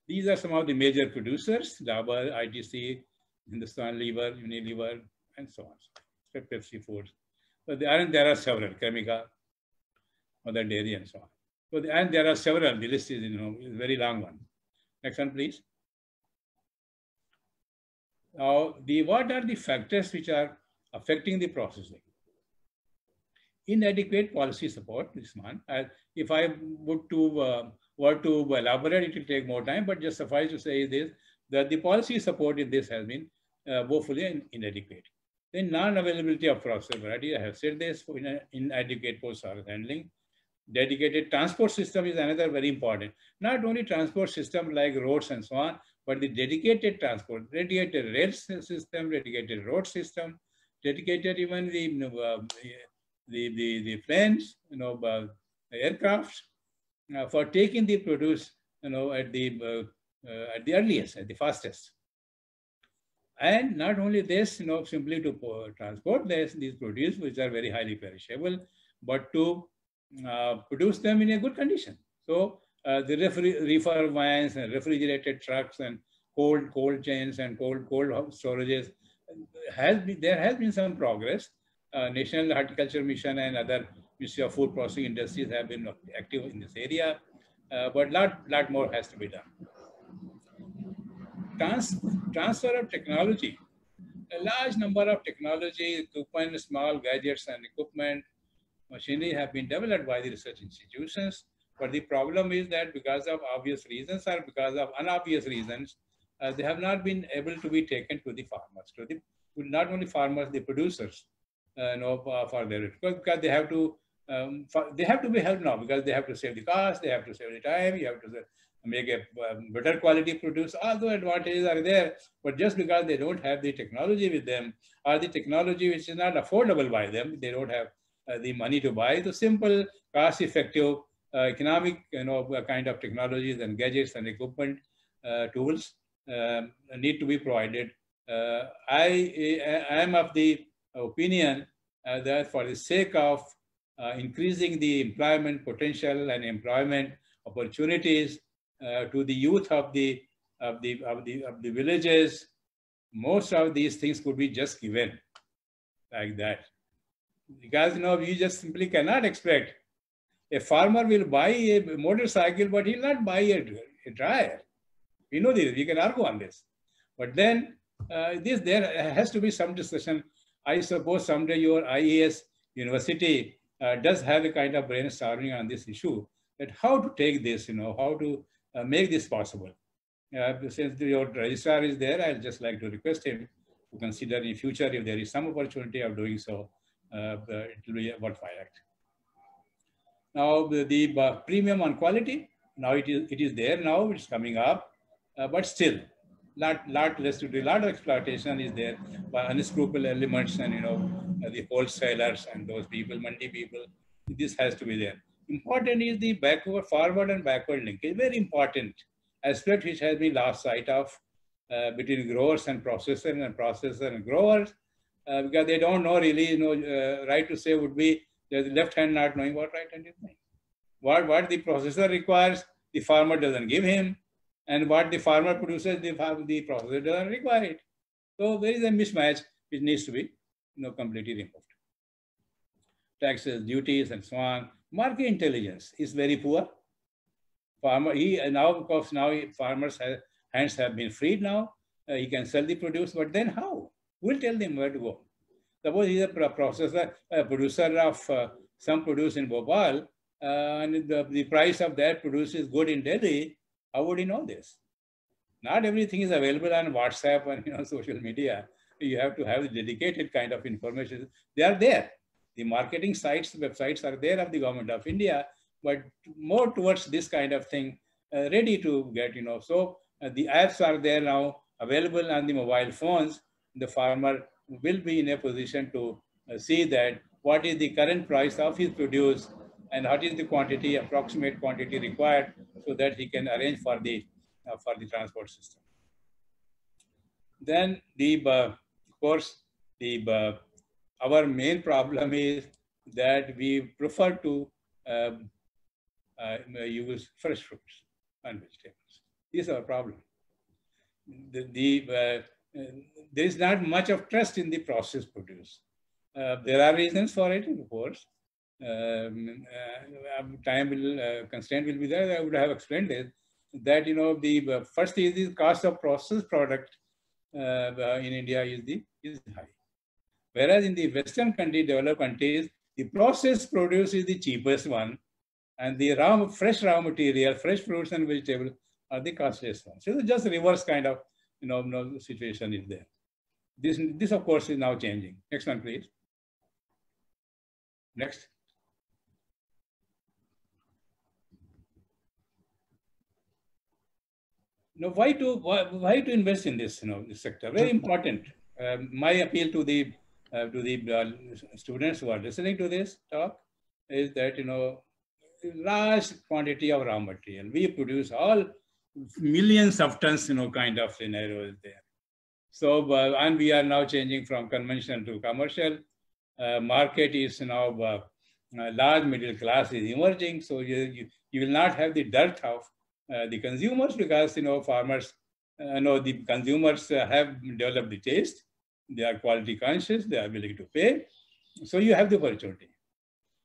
These are some of the major producers: Dabur, ITC, Hindustan Lever, Unilever, and so on. Pepsi Foods. So there are several, Chemica, Mother Dairy, and so on. So and there are several. The list is is a very long one. Next one, please. Now, what are the factors which are affecting the processing? Inadequate policy support. This one. If I were to elaborate, it will take more time. But just suffice to say this: that the policy support in this has been woefully inadequate. Then non-availability of processor variety. I have said this: for inadequate post-harvest handling. Dedicated transport system is another very important. Not only transport system like roads and so on, but the dedicated transport, dedicated rail system, dedicated road system, dedicated even the planes, aircrafts for taking the produce, at the earliest, at the fastest. And not only this, simply to transport these produce, which are very highly perishable, but to produce them in a good condition. So the reefer vans and refrigerated trucks and cold chains and cold storages, there has been some progress. National Horticulture Mission and other Ministry of Food Processing Industries have been active in this area, but lot more has to be done. Transfer of technology. A large number of technology, equipment, small gadgets and equipment, machinery have been developed by the research institutions. But the problem is that because of obvious reasons or because of unobvious reasons, they have not been able to be taken to the farmers, to not only farmers, the producers, for their, because they have to be helped now, because they have to save the cost, they have to save the time, you have to make a better quality produce. All the advantages are there, but just because they don't have the technology with them, or the technology which is not affordable by them, they don't have the money to buy the simple, cost-effective, economic, kind of technologies and gadgets and equipment, tools need to be provided. I am of the opinion that for the sake of increasing the employment potential and employment opportunities to the youth of the villages, most of these things could be just given like that. Because you just simply cannot expect a farmer will buy a motorcycle, but he'll not buy a dryer. We know this, we can argue on this. But then there has to be some discussion. I suppose someday your IAS university does have a kind of brainstorming on this issue, that how to take this, how to make this possible. Since your registrar is there, I'd just like to request him to consider in future if there is some opportunity of doing so, it will be a worthwhile act. Now the premium on quality, now it is there now, it's coming up, but still lot less to do. A lot of exploitation is there by unscrupulous elements and the wholesalers and those people, mandi people. This has to be there. Important is the forward and backward linkage. Very important aspect which has been lost sight of between growers and processors and processor and growers, because they don't know really. Right to say would be the left hand not knowing what right hand is doing. What the processor requires, the farmer doesn't give him, and what the farmer produces, the processor doesn't require it. So there is a mismatch which needs to be completely removed. Taxes, duties, and so on. Market intelligence is very poor. Because now farmers' hands have been freed now. He can sell the produce, but then how? We'll tell them where to go. Suppose he's a producer of some produce in Bhopal, and the price of that produce is good in Delhi. How would he know this? Not everything is available on WhatsApp and social media. You have to have the dedicated kind of information. They are there. The marketing sites, websites are there of the government of India, but more towards this kind of thing, ready to get, So the apps are there now, available on the mobile phones. The farmer will be in a position to see that what is the current price of his produce and what is the quantity, approximate quantity required, so that he can arrange for the transport system. Then of course, our main problem is that we prefer to use fresh fruits and vegetables. This is our problem. There is not much of trust in the processed produce. There are reasons for it, of course. Time constraint will be there. I would have explained it. That the first is the cost of processed product in India is high. Whereas in the Western developed countries, the processed produce is the cheapest one, and the fresh raw material, fresh fruits and vegetables are the costliest ones. So just reverse kind of situation is there. This of course is now changing. Next one, please. Next. Now, why to invest in this this sector? Very important. My appeal to the students who are listening to this talk is that large quantity of raw material. We produce all millions of tons, kind of scenario is there. So and we are now changing from conventional to commercial. Market is now large middle class is emerging. So you will not have the dearth of the consumers, because farmers, the consumers have developed the taste. They are quality conscious. They are willing to pay. So you have the opportunity.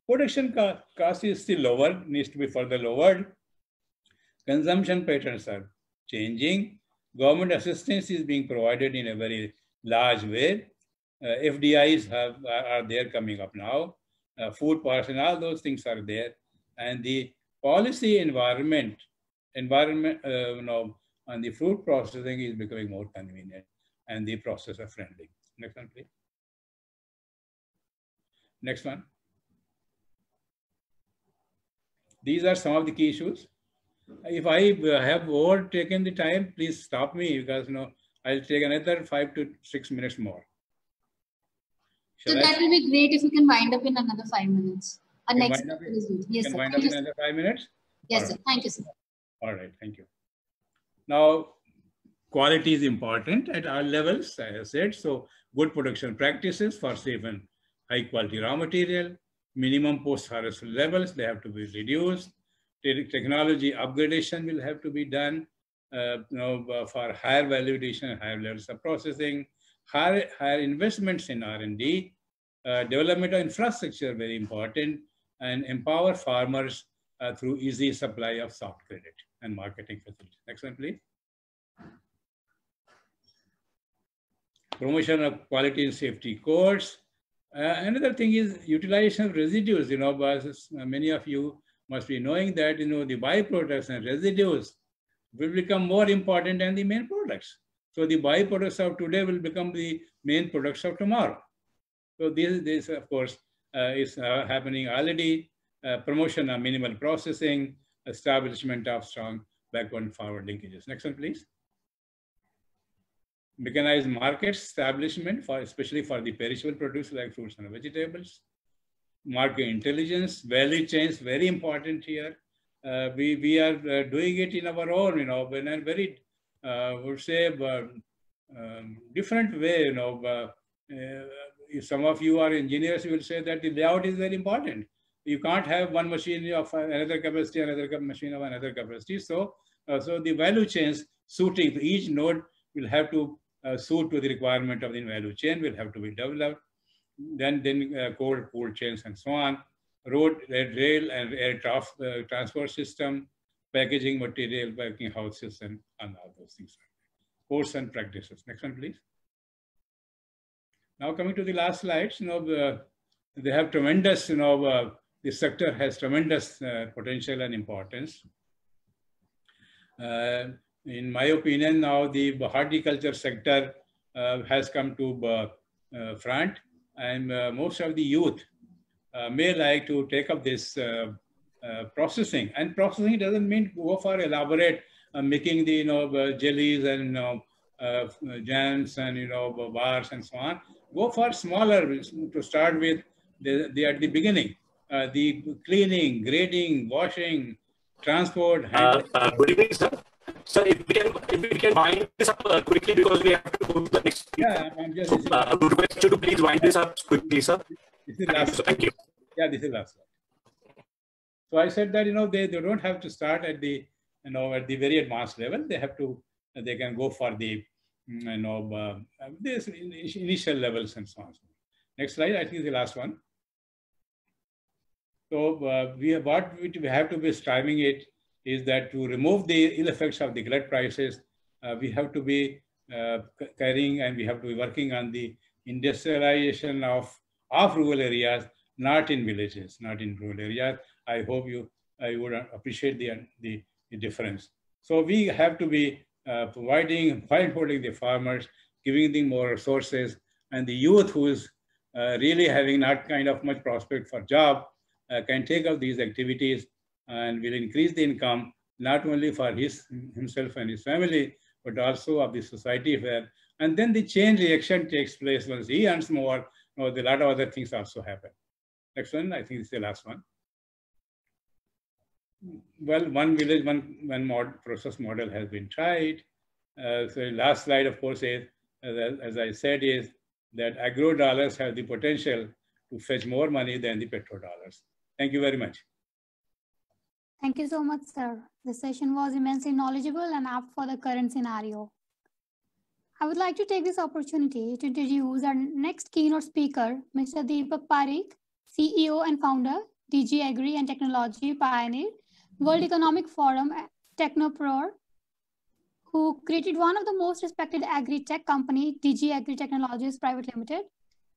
Production cost is still lower, needs to be further lowered. Consumption patterns are changing. Government assistance is being provided in a very large way. FDIs are there coming up now. Food policy and all those things are there. And the policy environment on the fruit processing is becoming more convenient and the processor friendly. Next one, please. Next one. These are some of the key issues. If I have overtaken the time, please stop me because I'll take another 5 to 6 minutes more. So that will be great if you can wind up in another 5 minutes. Next is good. Yes, can sir. wind up in another 5 minutes? Yes, sir. Thank you, sir. All right, thank you. Now, quality is important at all levels, as I said. So, good production practices for safe and high quality raw material, minimum post-harvest levels, they have to be reduced. Technology upgradation will have to be done for higher value addition, higher levels of processing, higher investments in R&D, development of infrastructure, very important, and empower farmers through easy supply of soft credit and marketing facilities. Next one, please. Promotion of quality and safety codes. Another thing is utilization of residues. Many of you must be knowing that the byproducts and residues will become more important than the main products. So the byproducts of today will become the main products of tomorrow. So this of course, is happening already. Promotion of minimal processing, establishment of strong backward and forward linkages. Next one, please. Mechanized market establishment, especially for the perishable produce like fruits and vegetables. Market intelligence, value chains, very important here. We are doing it in our own, in a very, would say, different way. If some of you are engineers, you will say that the layout is very important. You can't have one machine of another capacity, another machine of another capacity. So the value chains suiting to each node will have to suit to the requirement of the value chain, will have to be developed. Then cold chains and so on. Road, rail, and air transport system, packaging material, packing houses, and all those things. Course and practices. Next one, please. Now coming to the last slides, they have tremendous, the sector has tremendous potential and importance. In my opinion, now the horticulture sector has come to front, and most of the youth may like to take up this processing. And processing doesn't mean go for elaborate making the jellies and jams and bars and so on. Go for smaller to start with. At the beginning, the cleaning, grading, washing, transport. Good evening, sir. Sir, if we can wind this up quickly because we have to go to the next. Yeah, I'm just. Request you to please wind this up quickly, sir. This is last. Thank you. Yeah, this is last one. So I said that they don't have to start at the at the very advanced level. They can go for the this initial levels and so on. Next slide. I think is the last one. So what we have to be striving it is that to remove the ill effects of the glut prices, we have to be carrying and we have to be working on the industrialization of rural areas, not in villages, not in rural areas. I hope I would appreciate the difference. So we have to be providing the farmers, giving them more resources, and the youth who is really having not kind of much prospect for job can take up these activities and will increase the income, not only for himself and his family, but also of the society where, and then the chain reaction takes place. Once he earns more, a lot of other things also happen. Next one, I think it's the last one. Well, one village, one process model has been tried. So last slide, of course, is, as I said, is that agro dollars have the potential to fetch more money than the petro dollars. Thank you very much. Thank you so much, sir. The session was immensely knowledgeable and apt for the current scenario. I would like to take this opportunity to introduce our next keynote speaker, Mr. Deepak Pareek, CEO and founder, Digi Agri and Technology Pioneer, World Economic Forum Technopreneur, who created one of the most respected agri-tech company, Digi Agri Technologies Private Limited.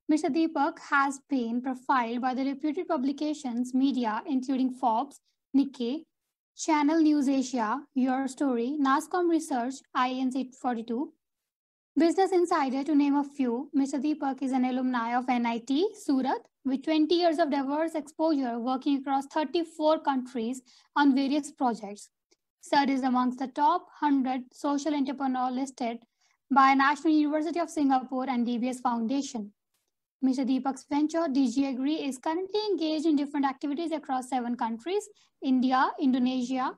Mr. Deepak has been profiled by the reputed publications, media, including Forbes, Nikkei, Channel News Asia, Your Story, NASCOM Research, INC42, Business Insider, to name a few. Mr. Deepak is an alumni of NIT, Surat, with 20 years of diverse exposure working across 34 countries on various projects. Sir is amongst the top 100 social entrepreneurs listed by National University of Singapore and DBS Foundation. Mr. Deepak's venture, Digi Agri, is currently engaged in different activities across 7 countries: India, Indonesia,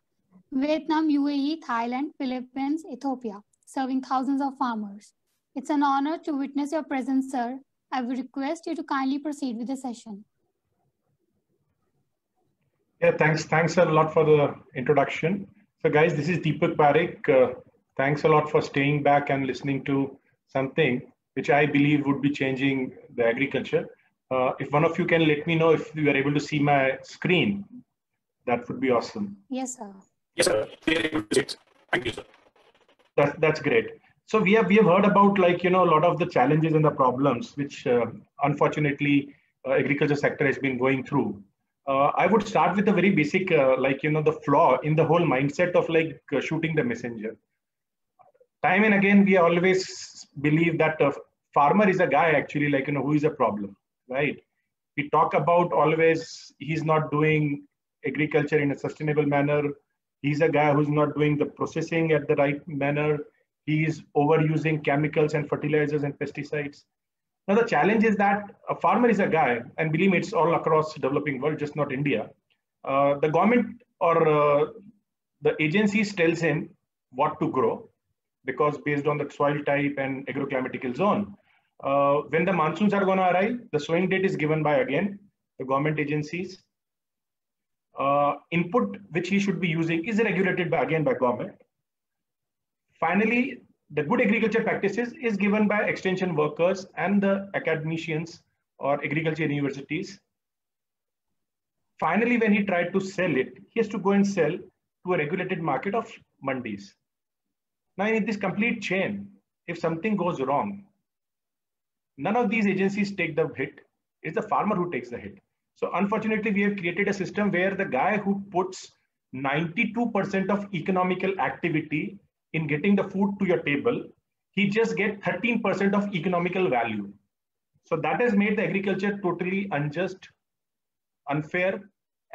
Vietnam, UAE, Thailand, Philippines, Ethiopia, serving thousands of farmers. It's an honor to witness your presence, sir. I would request you to kindly proceed with the session. Yeah, thanks a lot for the introduction. So guys, this is Deepak Pareek. Thanks a lot for staying back and listening to something which I believe would be changing the agriculture. If one of you can let me know if you are able to see my screen, that would be awesome. Yes, sir. Yes, sir. Thank you, sir. That's great. So we have heard about, like, a lot of the challenges and the problems which unfortunately agriculture sector has been going through. I would start with a very basic, the flaw in the whole mindset of shooting the messenger. Time and again, we always believe that a farmer is a guy actually who is a problem, right? We talk about always he's not doing agriculture in a sustainable manner. He's a guy who's not doing the processing at the right manner. He's overusing chemicals and fertilizers and pesticides. Now, the challenge is that a farmer is a guy, and believe me, it's all across the developing world, just not India. The government or the agencies tells him what to grow, because based on the soil type and agroclimatical zone. When the monsoons are going to arrive, the sowing date is given by, again, the government agencies. Input which he should be using is regulated by government. Finally, the good agriculture practices is given by extension workers and the academicians or agriculture universities. Finally, when he tried to sell it, he has to go and sell to a regulated market of mandis. Now, in this complete chain, if something goes wrong, none of these agencies take the hit. It's the farmer who takes the hit. So unfortunately, we have created a system where the guy who puts 92% of economical activity in getting the food to your table, he just gets 13% of economical value. So that has made the agriculture totally unjust, unfair,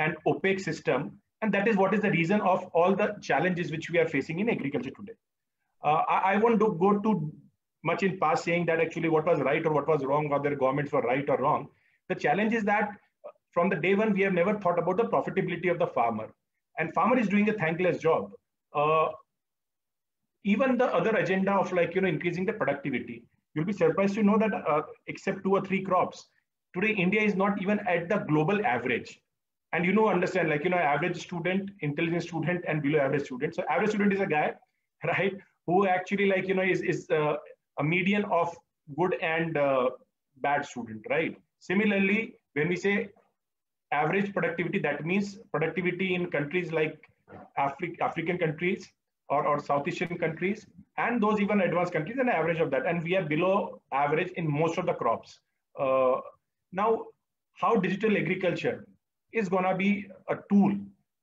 and opaque system. And that is what is the reason of all the challenges which we are facing in agriculture today. I won't go too much in past saying that actually what was right or what was wrong, whether governments were right or wrong. The challenge is that from the day one, we have never thought about the profitability of the farmer. And farmer is doing a thankless job. Even the other agenda of increasing the productivity, you'll be surprised to know that except 2 or 3 crops, today India is not even at the global average. And understand, average student, intelligent student, and below average student. So average student is a guy, right, who actually is a median of good and bad student, right? Similarly, when we say average productivity, that means productivity in countries like African countries or South Asian countries, and those even advanced countries, an average of that. And we are below average in most of the crops. Now, how digital agriculture is going to be a tool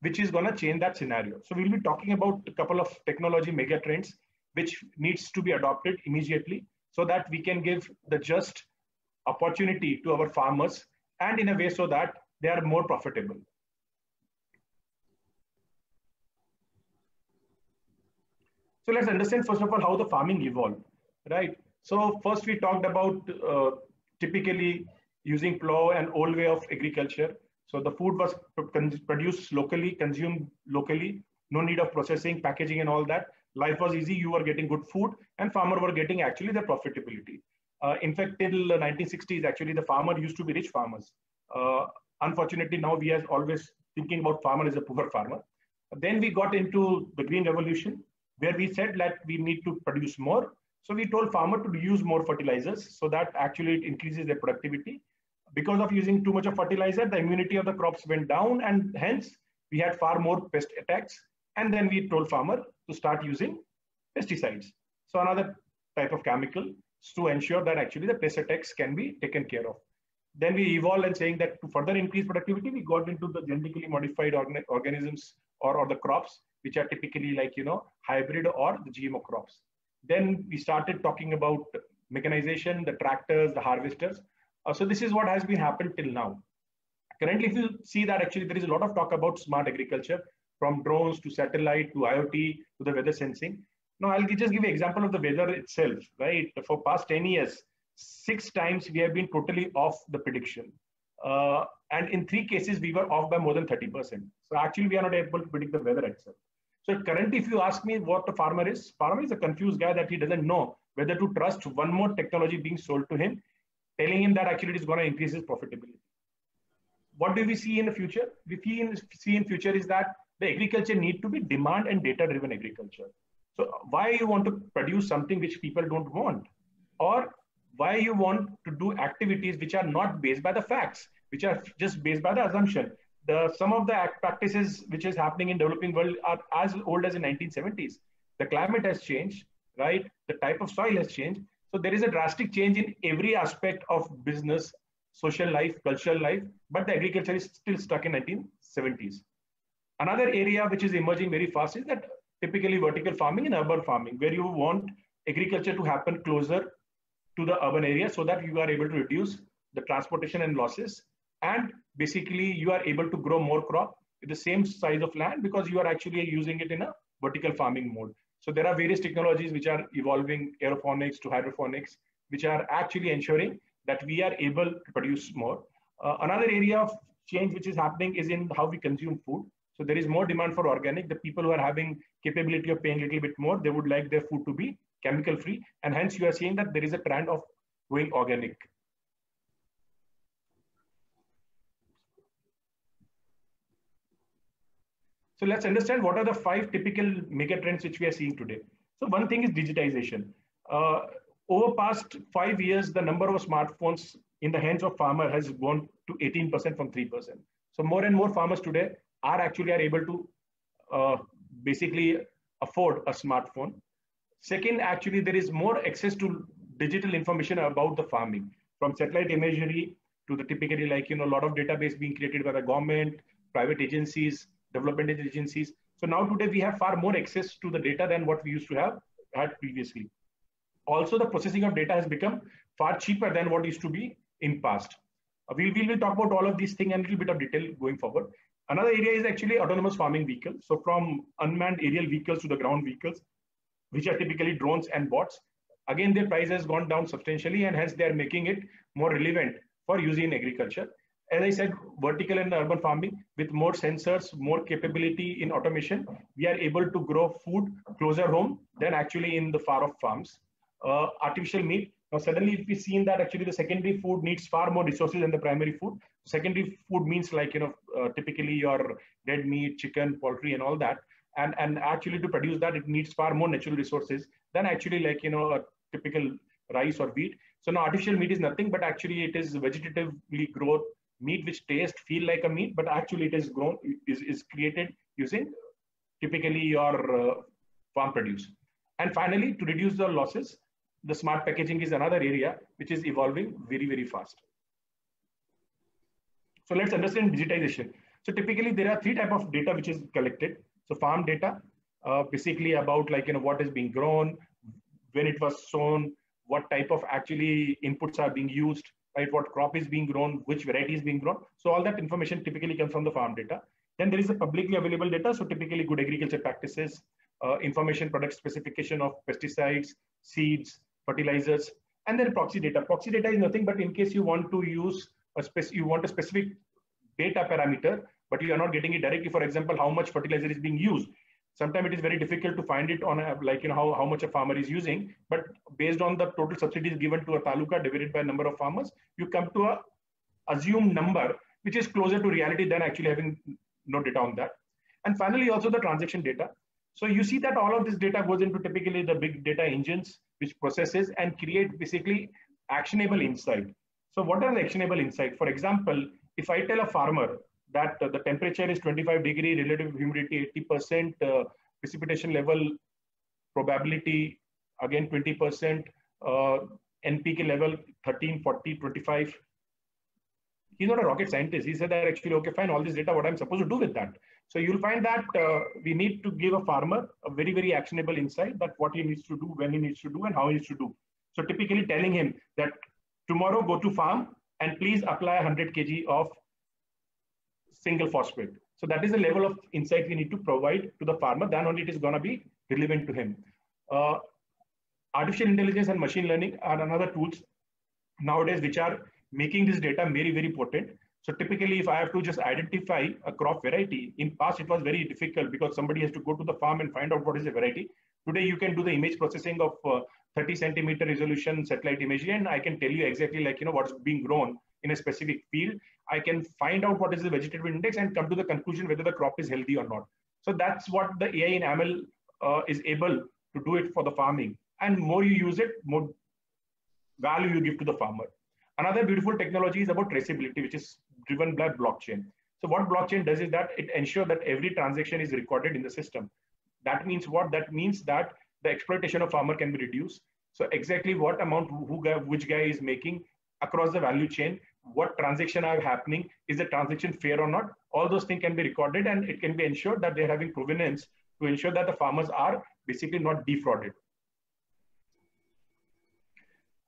which is going to change that scenario. So we'll be talking about a couple of technology mega trends which needs to be adopted immediately so that we can give the just opportunity to our farmers, and in a way so that they are more profitable. So let's understand first of all how the farming evolved, right? So first we talked about typically using plow and old way of agriculture. So the food was produced locally, consumed locally, no need of processing, packaging and all that. Life was easy, you were getting good food and farmer were getting actually the profitability. In fact, till the 1960s, actually the farmer used to be rich farmers. Unfortunately, now we are always thinking about farmer as a poor farmer. Then we got into the green revolution, where we said that we need to produce more. So we told farmer to use more fertilizers so that actually it increases their productivity. because of using too much of fertilizer, the immunity of the crops went down, and hence we had far more pest attacks. And then we told farmer to start using pesticides. So another type of chemical to ensure that actually the pest attacks can be taken care of. Then we evolved and saying that to further increase productivity, we got into the genetically modified organisms or the crops, which are typically like, hybrid or the GMO crops. Then we started talking about mechanization, the tractors, the harvesters. So this is what has been happened till now. Currently, if you see that actually there is a lot of talk about smart agriculture, from drones to satellite to IoT to the weather sensing. Now, I'll just give you an example of the weather itself, right? For past 10 years, 6 times we have been totally off the prediction. And in 3 cases, we were off by more than 30%. So actually, we are not able to predict the weather itself. So currently, if you ask me what the farmer is a confused guy that he doesn't know whether to trust one more technology being sold to him, telling him that actually it is going to increase his profitability. What do we see in the future? We see in future is that the agriculture need to be demand and data-driven agriculture. So why you want to produce something which people don't want? Or why you want to do activities which are not based by the facts, which are just based by the assumption? Some of the practices which is happening in developing world are as old as in 1970s. The climate has changed, right? The type of soil has changed. So there is a drastic change in every aspect of business, social life, cultural life, but the agriculture is still stuck in 1970s. Another area which is emerging very fast is that typically vertical farming and urban farming, where you want agriculture to happen closer to the urban area so that you are able to reduce the transportation and losses. And basically you are able to grow more crop with the same size of land because you are actually using it in a vertical farming mode. So there are various technologies which are evolving, aeroponics to hydroponics, which are actually ensuring that we are able to produce more. Another area of change which is happening is in how we consume food. So there is more demand for organic. The people who are having capability of paying a little bit more, they would like their food to be chemical free. And hence you are seeing that there is a trend of going organic. So let's understand what are the 5 typical mega trends which we are seeing today. So one thing is digitization. Over past 5 years, the number of smartphones in the hands of farmer has gone to 18% from 3%. So more and more farmers today are able to basically afford a smartphone. Second, actually, there is more access to digital information about the farming, from satellite imagery to the typically like, a lot of database being created by the government, private agencies, development agencies. So now today we have far more access to the data than what we used to have had previously. Also, the processing of data has become far cheaper than what used to be in past. We will talk about all of these things in a little bit of detail going forward. Another area is actually autonomous farming vehicles. So from unmanned aerial vehicles to the ground vehicles, which are typically drones and bots. Again, their price has gone down substantially and hence they are making it more relevant for using in agriculture. As I said, vertical and urban farming with more sensors, more capability in automation, we are able to grow food closer home than actually in the far off farms. Artificial meat. Now, suddenly if we see that actually the secondary food needs far more resources than the primary food. Secondary food means like, typically your red meat, chicken, poultry and all that. And actually to produce that, it needs far more natural resources than actually like, a typical rice or wheat. So now artificial meat is nothing, but actually it is vegetatively grown meat, which taste, feel like a meat, but actually it is grown, is created using typically your farm produce. And finally, to reduce the losses, the smart packaging is another area which is evolving very, very fast. So let's understand digitization. So typically there are 3 types of data which is collected. So farm data, basically about like, what is being grown, when it was sown, what type of actually inputs are being used, right? What crop is being grown, which variety is being grown. So all that information typically comes from the farm data. Then there is the publicly available data. So typically good agriculture practices, information, product specification of pesticides, seeds, fertilizers, and then proxy data. Proxy data is nothing but in case you want to use a specific data parameter, but you are not getting it directly. For example, how much fertilizer is being used. Sometimes it is very difficult to find it on a, like, how much a farmer is using, but based on the total subsidies given to a taluka divided by number of farmers, you come to a assumed number, which is closer to reality than actually having no data on that. And finally, also the transaction data. So you see that all of this data goes into typically the big data engines, which processes and create basically actionable insight. So what are the actionable insights? For example, if I tell a farmer that the temperature is 25 degree, relative humidity 80%, precipitation level probability again 20%, NPK level 13, 40, 25. He's not a rocket scientist. He said that actually, okay, fine, all this data, what I'm supposed to do with that. So you'll find that we need to give a farmer a very, very actionable insight that what he needs to do, when he needs to do, and how he needs to do. So typically telling him that tomorrow go to farm and please apply 100 kg of single phosphate. So that is the level of insight we need to provide to the farmer. Then only it is going to be relevant to him. Artificial intelligence and machine learning are another tools nowadays which are making this data very, very potent. So typically, if I have to just identify a crop variety, in past it was very difficult because somebody has to go to the farm and find out what is the variety. Today, you can do the image processing of 30 centimeter resolution satellite imagery, and I can tell you exactly like, what's being grown in a specific field. I can find out what is the vegetative index and come to the conclusion whether the crop is healthy or not. So that's what the AI in ML is able to do it for the farming. And more you use it, more value you give to the farmer. Another beautiful technology is about traceability, which is driven by blockchain. So what blockchain does is that it ensures that every transaction is recorded in the system. That means what? That means that the exploitation of farmer can be reduced. So exactly what amount, which guy is making across the value chain, what transaction are happening, is the transaction fair or not? All those things can be recorded and it can be ensured that they're having provenance to ensure that the farmers are basically not defrauded.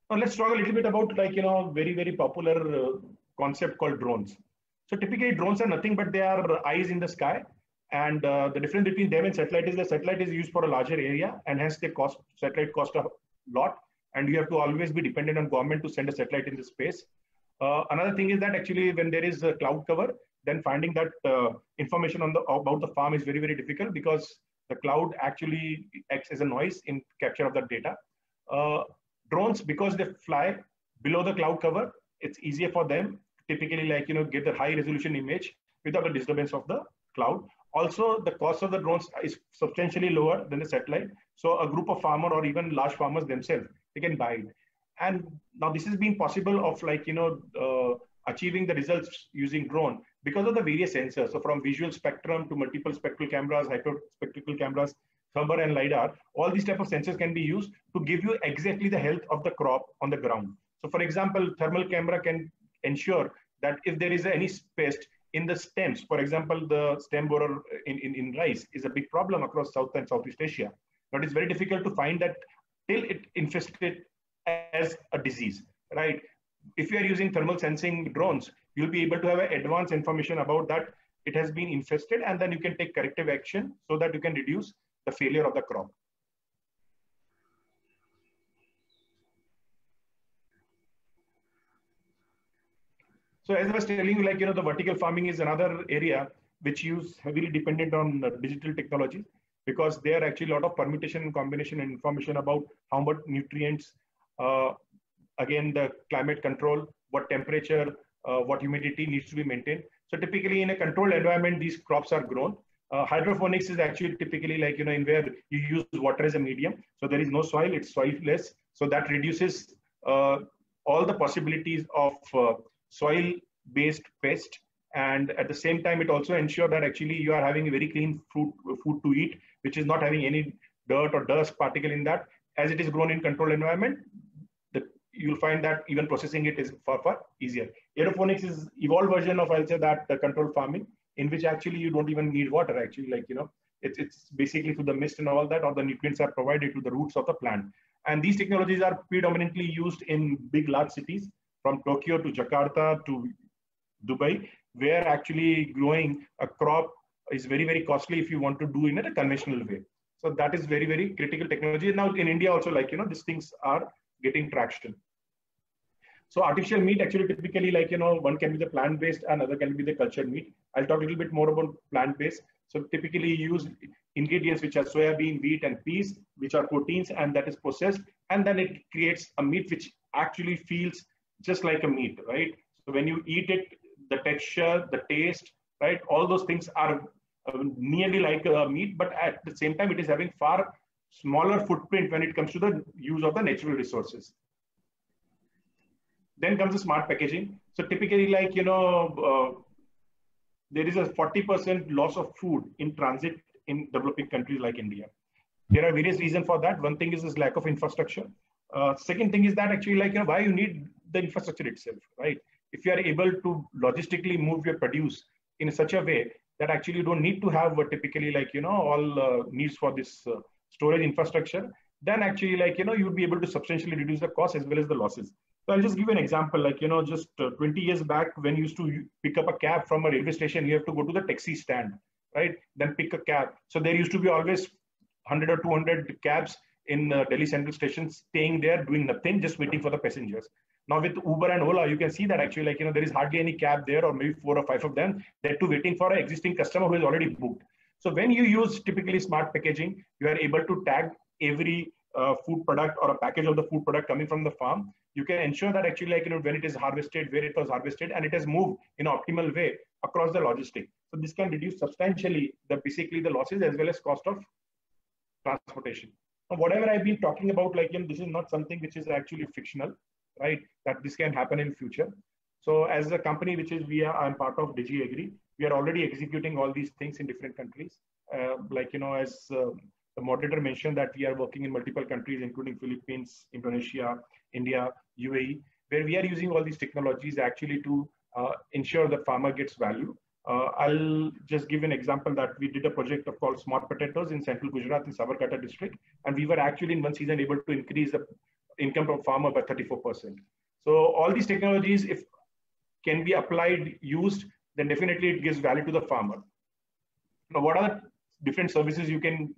Now let's talk a little bit about like, very, very popular concept called drones. So typically drones are nothing but they are eyes in the sky. And the difference between them and satellite is the satellite is used for a larger area and hence they cost, satellite cost a lot. And you have to always be dependent on government to send a satellite into space. Another thing is that actually when there is a cloud cover, then finding that information on about the farm is very, very difficult because the cloud actually acts as a noise in capture of that data. Drones, because they fly below the cloud cover, it's easier for them typically like, get the high resolution image without the disturbance of the cloud. Also, the cost of the drones is substantially lower than the satellite. So a group of farmers or even large farmers themselves, they can buy it. And now this has been possible of like, achieving the results using drone because of the various sensors. So from visual spectrum to multiple spectral cameras, hyperspectral cameras, thermal and LiDAR, all these type of sensors can be used to give you exactly the health of the crop on the ground. So for example, thermal camera can ensure that if there is any pest in the stems, for example, the stem borer in rice is a big problem across South and Southeast Asia. But it's very difficult to find that till it infested as a disease, right? If you are using thermal sensing drones, you'll be able to have advanced information about that it has been infested, and then you can take corrective action so that you can reduce the failure of the crop. So as I was telling you, like, the vertical farming is another area which use heavily dependent on digital technology because there are actually a lot of permutation and combination and information about how much nutrients, again, the climate control, what temperature, what humidity needs to be maintained. So typically in a controlled environment, these crops are grown. Hydroponics is actually typically like, in where you use water as a medium. So there is no soil, it's soilless. So that reduces all the possibilities of soil-based pest. And at the same time, it also ensures that actually you are having a very clean food to eat, which is not having any dirt or dust particle in that. As it is grown in controlled environment, you'll find that even processing it is far, far easier. Aeroponics is evolved version of, I'll say that, the controlled farming, in which actually you don't even need water, actually, like, it's basically through the mist and all that, or the nutrients are provided to the roots of the plant. And these technologies are predominantly used in big, large cities, from Tokyo to Jakarta to Dubai, where actually growing a crop is very, very costly if you want to do in a conventional way. So that is very, very critical technology. Now in India also, like, these things are getting traction. So artificial meat actually typically, like, one can be the plant-based and other can be the cultured meat. I'll talk a little bit more about plant-based. So typically you use ingredients which are soybean, wheat, and peas, which are proteins, and that is processed. And then it creates a meat which actually feels just like a meat, right? So when you eat it, the texture, the taste, right? All those things are nearly like meat, but at the same time, it is having far smaller footprint when it comes to the use of the natural resources. Then comes the smart packaging. So typically, like, there is a 40% loss of food in transit in developing countries like India. There are various reasons for that. One thing is this lack of infrastructure. Second thing is that actually, like, why you need the infrastructure itself, right? If you are able to logistically move your produce in such a way that actually you don't need to have typically, like, all needs for this storage infrastructure, then actually, like, you'd be able to substantially reduce the cost as well as the losses. So I'll just give you an example, like, just 20 years back, when you used to pick up a cab from a railway station, you have to go to the taxi stand, right? Then pick a cab. So there used to be always 100 or 200 cabs in Delhi Central Station staying there, doing nothing, just waiting for the passengers. Now with Uber and Ola, you can see that actually, like, there is hardly any cab there, or maybe 4 or 5 of them. They're too waiting for an existing customer who is already booked. So when you use typically smart packaging, you are able to tag every food product or a package of the food product coming from the farm. You can ensure that actually, like, when it is harvested, where it was harvested, and it has moved in an optimal way across the logistic. So this can reduce substantially basically the losses as well as cost of transportation. Now, whatever I've been talking about, like, this is not something which is actually fictional, right? That this can happen in future. So as a company, which is I'm part of Digi Agri, we are already executing all these things in different countries. Like, as the moderator mentioned, that we are working in multiple countries, including Philippines, Indonesia, India, UAE, where we are using all these technologies actually to ensure that farmer gets value. I'll just give an example that we did a project called Smart Potatoes in central Gujarat in Sabarkantha district. And we were actually in one season able to increase the income of farmer by 34%. So all these technologies, if can be applied, used, then definitely it gives value to the farmer. Now, what are the different services you can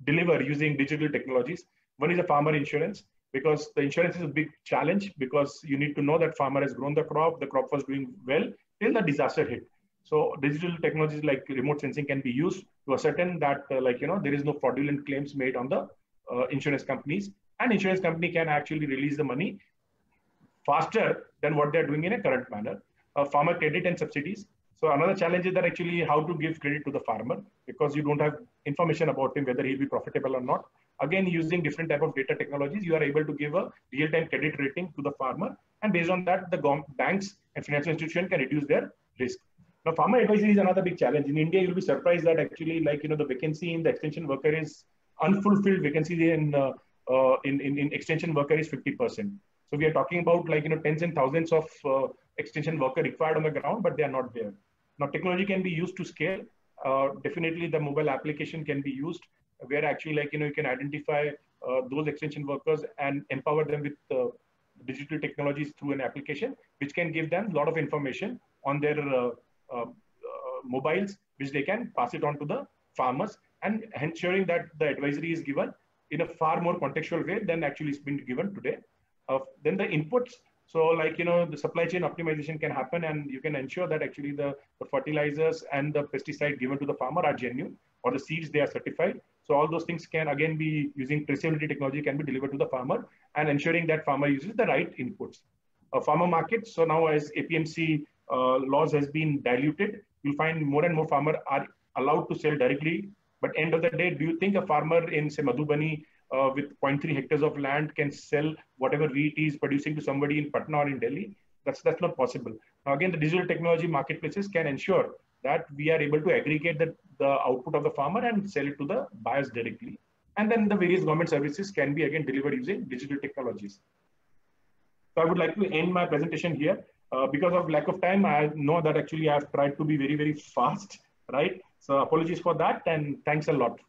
deliver using digital technologies? One is a farmer insurance, because the insurance is a big challenge, because you need to know that farmer has grown the crop was doing well till the disaster hit. So digital technologies like remote sensing can be used to ascertain that, like, there is no fraudulent claims made on the insurance companies, and insurance company can actually release the money faster than what they're doing in a current manner. Farmer credit and subsidies. So another challenge is that actually how to give credit to the farmer, because you don't have information about him, whether he'll be profitable or not. Again, using different type of data technologies, you are able to give a real-time credit rating to the farmer. And based on that, the banks and financial institutions can reduce their risk. Now, farmer advisory is another big challenge. In India, you'll be surprised that actually, like, the vacancy in the extension worker is unfulfilled vacancy in extension worker is 50%. So we are talking about, like, tens and thousands of extension worker required on the ground, but they are not there. Now, technology can be used to scale. Definitely the mobile application can be used, where actually, like, you can identify those extension workers and empower them with digital technologies through an application, which can give them a lot of information on their mobiles, which they can pass it on to the farmers, and ensuring that the advisory is given in a far more contextual way than actually is being given today. Then the inputs. So, like, the supply chain optimization can happen, and you can ensure that actually the fertilizers and the pesticide given to the farmer are genuine, or the seeds, they are certified. So all those things can again be using traceability technology can be delivered to the farmer, and ensuring that farmer uses the right inputs. Farmer markets. So now as APMC laws has been diluted, you'll find more and more farmers are allowed to sell directly. But end of the day, do you think a farmer in, say, Madhubani with 0.3 hectares of land can sell whatever wheat he is producing to somebody in Patna or in Delhi? That's not possible. Now, again, the digital technology marketplaces can ensure that we are able to aggregate the output of the farmer and sell it to the buyers directly. And then the various government services can be again delivered using digital technologies. So I would like to end my presentation here. Because of lack of time, I know that actually I've tried to be very, very fast, right? So apologies for that, and thanks a lot.